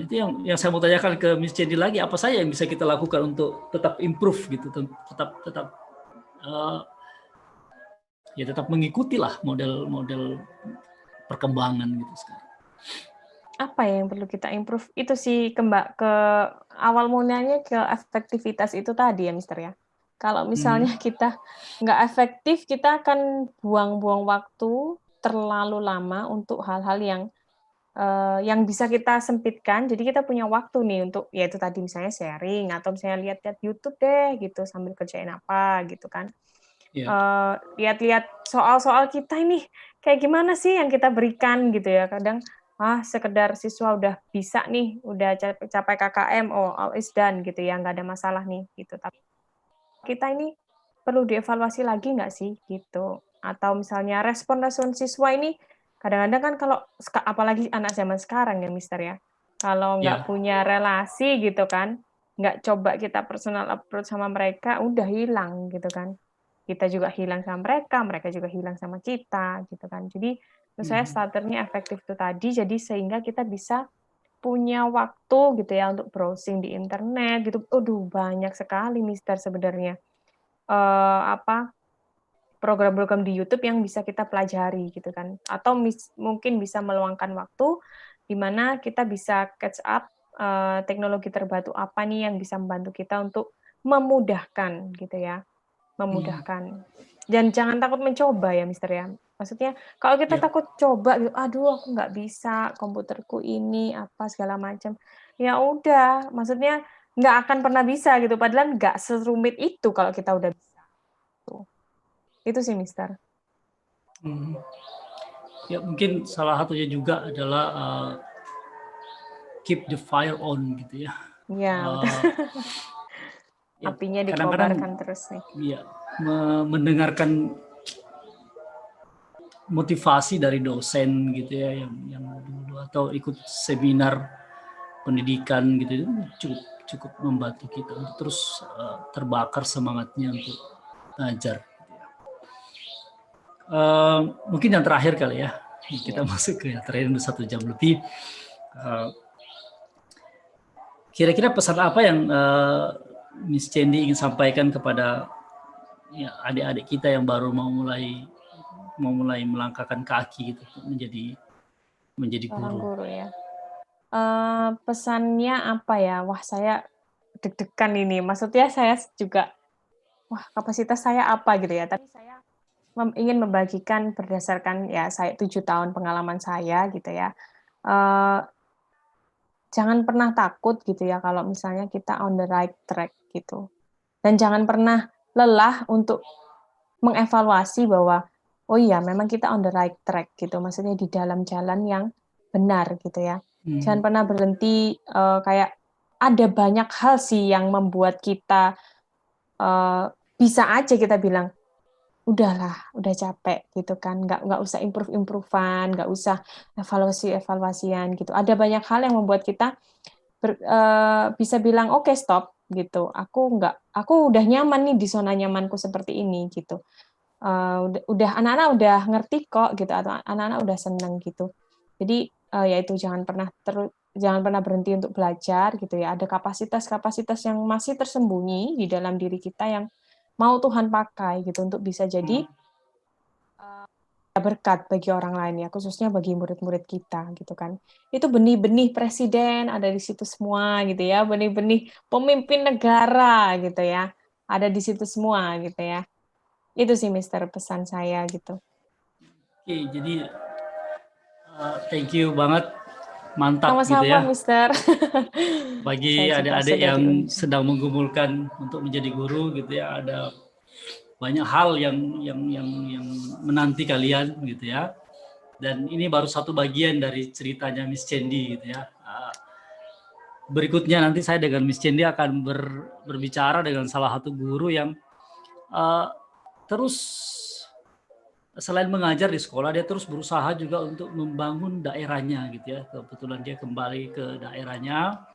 Itu yang saya mau tanyakan ke Miss Cendi lagi, apa saja yang bisa kita lakukan untuk tetap improve gitu, tetap tetap mengikuti lah model perkembangan gitu sekarang. Apa ya yang perlu kita improve? Itu sih ke awal mulanya ke efektivitas itu tadi ya, Mister ya. Kalau misalnya kita nggak efektif, kita akan buang-buang waktu terlalu lama untuk hal-hal yang bisa kita sempitkan. Jadi kita punya waktu nih untuk ya itu tadi misalnya sharing atau misalnya lihat-lihat YouTube deh gitu sambil kerjain apa gitu kan. Lihat-lihat soal-soal kita ini kayak gimana sih yang kita berikan gitu ya. Kadang sekedar siswa udah bisa nih, udah capai KKM, oh all is done gitu ya, nggak ada masalah nih gitu. Tapi kita ini perlu dievaluasi lagi nggak sih gitu. Atau misalnya respon-respon siswa ini kadang-kadang kan kalau apalagi anak zaman sekarang ya, Mister ya, kalau nggak punya relasi gitu kan, nggak coba kita personal approach sama mereka, udah hilang gitu kan. Kita juga hilang sama mereka juga hilang sama kita gitu kan. Jadi menurut saya starternya efektif itu tadi, jadi sehingga kita bisa punya waktu gitu ya untuk browsing di internet gitu. Aduh banyak sekali Mister sebenarnya program-program di YouTube yang bisa kita pelajari gitu kan. Atau mungkin bisa meluangkan waktu di mana kita bisa catch up teknologi terbaru apa nih yang bisa membantu kita untuk memudahkan gitu ya. Memudahkan. Dan jangan takut mencoba ya, Mister ya. Maksudnya kalau kita takut coba gitu, "Aduh aku nggak bisa, komputerku ini, apa, segala macam." Ya udah, maksudnya nggak akan pernah bisa gitu, padahal nggak serumit itu kalau kita udah bisa, tuh. Itu sih, Mister. Ya mungkin salah satunya juga adalah keep the fire on gitu ya. Iya, betul. Apinya Kadang-kadang dikobarkan terus nih. mendengarkan motivasi dari dosen gitu ya yang dulu, atau ikut seminar pendidikan gitu, itu cukup membantu kita untuk terus terbakar semangatnya untuk belajar. Mungkin yang terakhir kali ya, kita masuk ke yang terakhir, udah 1 jam lebih. Kira-kira pesan apa yang Miss Cendi ingin sampaikan kepada ya, adik-adik kita yang baru mau mulai melangkahkan kaki gitu menjadi Seorang guru? guru ya. Pesannya apa ya? Wah, saya deg-degan ini. Maksudnya saya juga, wah, kapasitas saya apa gitu ya. Tapi saya ingin membagikan berdasarkan ya saya 7 tahun pengalaman saya gitu ya. Jangan pernah takut gitu ya kalau misalnya kita on the right track gitu. Dan jangan pernah lelah untuk mengevaluasi bahwa oh iya memang kita on the right track gitu. Maksudnya di dalam jalan yang benar gitu ya. Jangan pernah berhenti, kayak ada banyak hal sih yang membuat kita bisa aja kita bilang udahlah, udah capek gitu kan, nggak usah improve-improvean, nggak usah evaluasi-evaluasian gitu. Ada banyak hal yang membuat kita bisa bilang oke, stop gitu. Aku udah nyaman nih di zona nyamanku seperti ini gitu. Udah anak-anak udah ngerti kok gitu, atau anak-anak udah seneng gitu. Jadi yaitu jangan pernah berhenti untuk belajar gitu ya. Ada kapasitas-kapasitas yang masih tersembunyi di dalam diri kita yang mau Tuhan pakai gitu untuk bisa jadi berkat bagi orang lain ya, khususnya bagi murid-murid kita gitu kan. Itu benih-benih presiden ada di situ semua gitu ya, benih-benih pemimpin negara gitu ya, ada di situ semua gitu ya. Itu sih Mister pesan saya gitu. Oke, jadi thank you banget, mantap gitu Sama-sama ya. Mister. Bagi Saya juga adik-adik sudah yang diundang. sedang menggumulkan untuk menjadi guru gitu ya, ada banyak hal yang menanti kalian gitu ya. Dan ini baru satu bagian dari ceritanya Miss Cendi gitu ya. Berikutnya nanti saya dengan Miss Cendi akan berbicara dengan salah satu guru yang terus selain mengajar di sekolah, dia terus berusaha juga untuk membangun daerahnya gitu ya. Kebetulan dia kembali ke daerahnya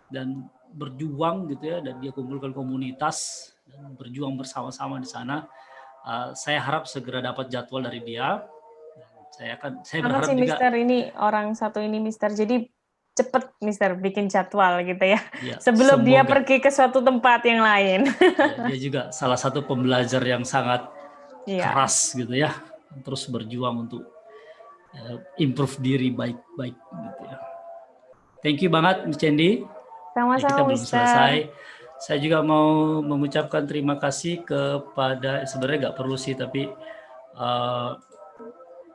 dan berjuang gitu ya, dan dia kumpulkan komunitas dan berjuang bersama-sama di sana. Saya harap segera dapat jadwal dari dia. Saya Sama berharap sih juga Mister, ini orang satu ini Mister, jadi cepet Mister bikin jadwal gitu ya. ya, Sebelum dia semoga pergi ke suatu tempat yang lain. ya, dia juga salah satu pembelajar yang sangat Iya. keras gitu ya, terus berjuang untuk improve diri baik-baik gitu ya. Thank you banget Miss Cendi. Ya, kita Sama-sama belum Mister. selesai. Saya juga mau mengucapkan terima kasih kepada, sebenarnya nggak perlu sih, tapi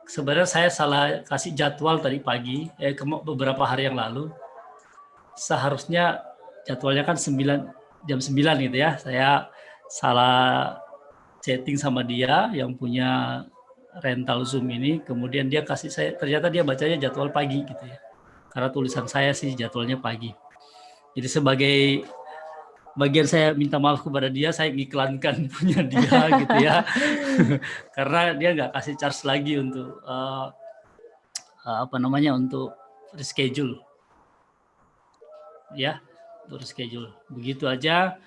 sebenarnya saya salah kasih jadwal tadi pagi, beberapa hari yang lalu. Seharusnya jadwalnya kan jam 9 gitu ya. Saya salah chatting sama dia yang punya rental Zoom ini, kemudian dia kasih saya, ternyata dia bacanya jadwal pagi gitu ya. Karena tulisan saya sih jadwalnya pagi. Jadi sebagai bagian saya minta maaf kepada dia, saya ngiklankan punya dia gitu ya. Karena dia nggak kasih charge lagi untuk untuk reschedule. Ya, untuk reschedule. Begitu aja.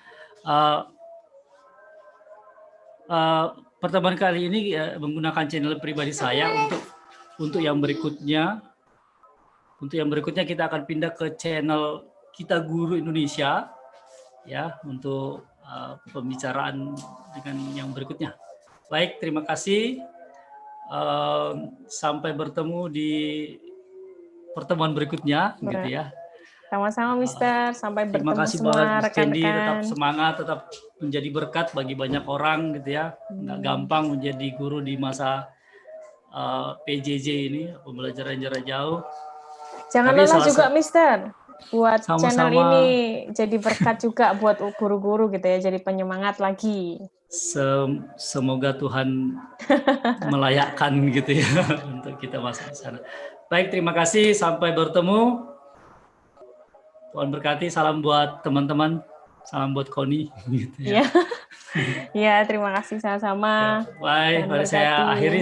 Pertemuan kali ini menggunakan channel pribadi saya untuk yang berikutnya. Untuk yang berikutnya kita akan pindah ke channel Kita Guru Indonesia ya, untuk pembicaraan dengan yang berikutnya. Baik, terima kasih. Sampai bertemu di pertemuan berikutnya gitu ya. Sama-sama Mister, sampai Terima bertemu kasih banget semua Miss Cendi, tetap rekan-rekan. semangat, tetap menjadi berkat bagi banyak orang gitu ya. Nggak gampang menjadi guru di masa PJJ ini, pembelajaran jarak jauh. Jangan Tapi lelah juga Mister, buat channel sama-sama, ini jadi berkat juga buat guru-guru gitu ya, jadi penyemangat lagi. semoga Tuhan melayakkan gitu ya untuk kita masuk di sana. Baik, terima kasih, sampai bertemu. Tuhan berkati, salam buat teman-teman, salam buat Koni gitu ya. Ya, terima kasih sama-sama. Ya, bye, Tuhan mari saya berkati. akhiri.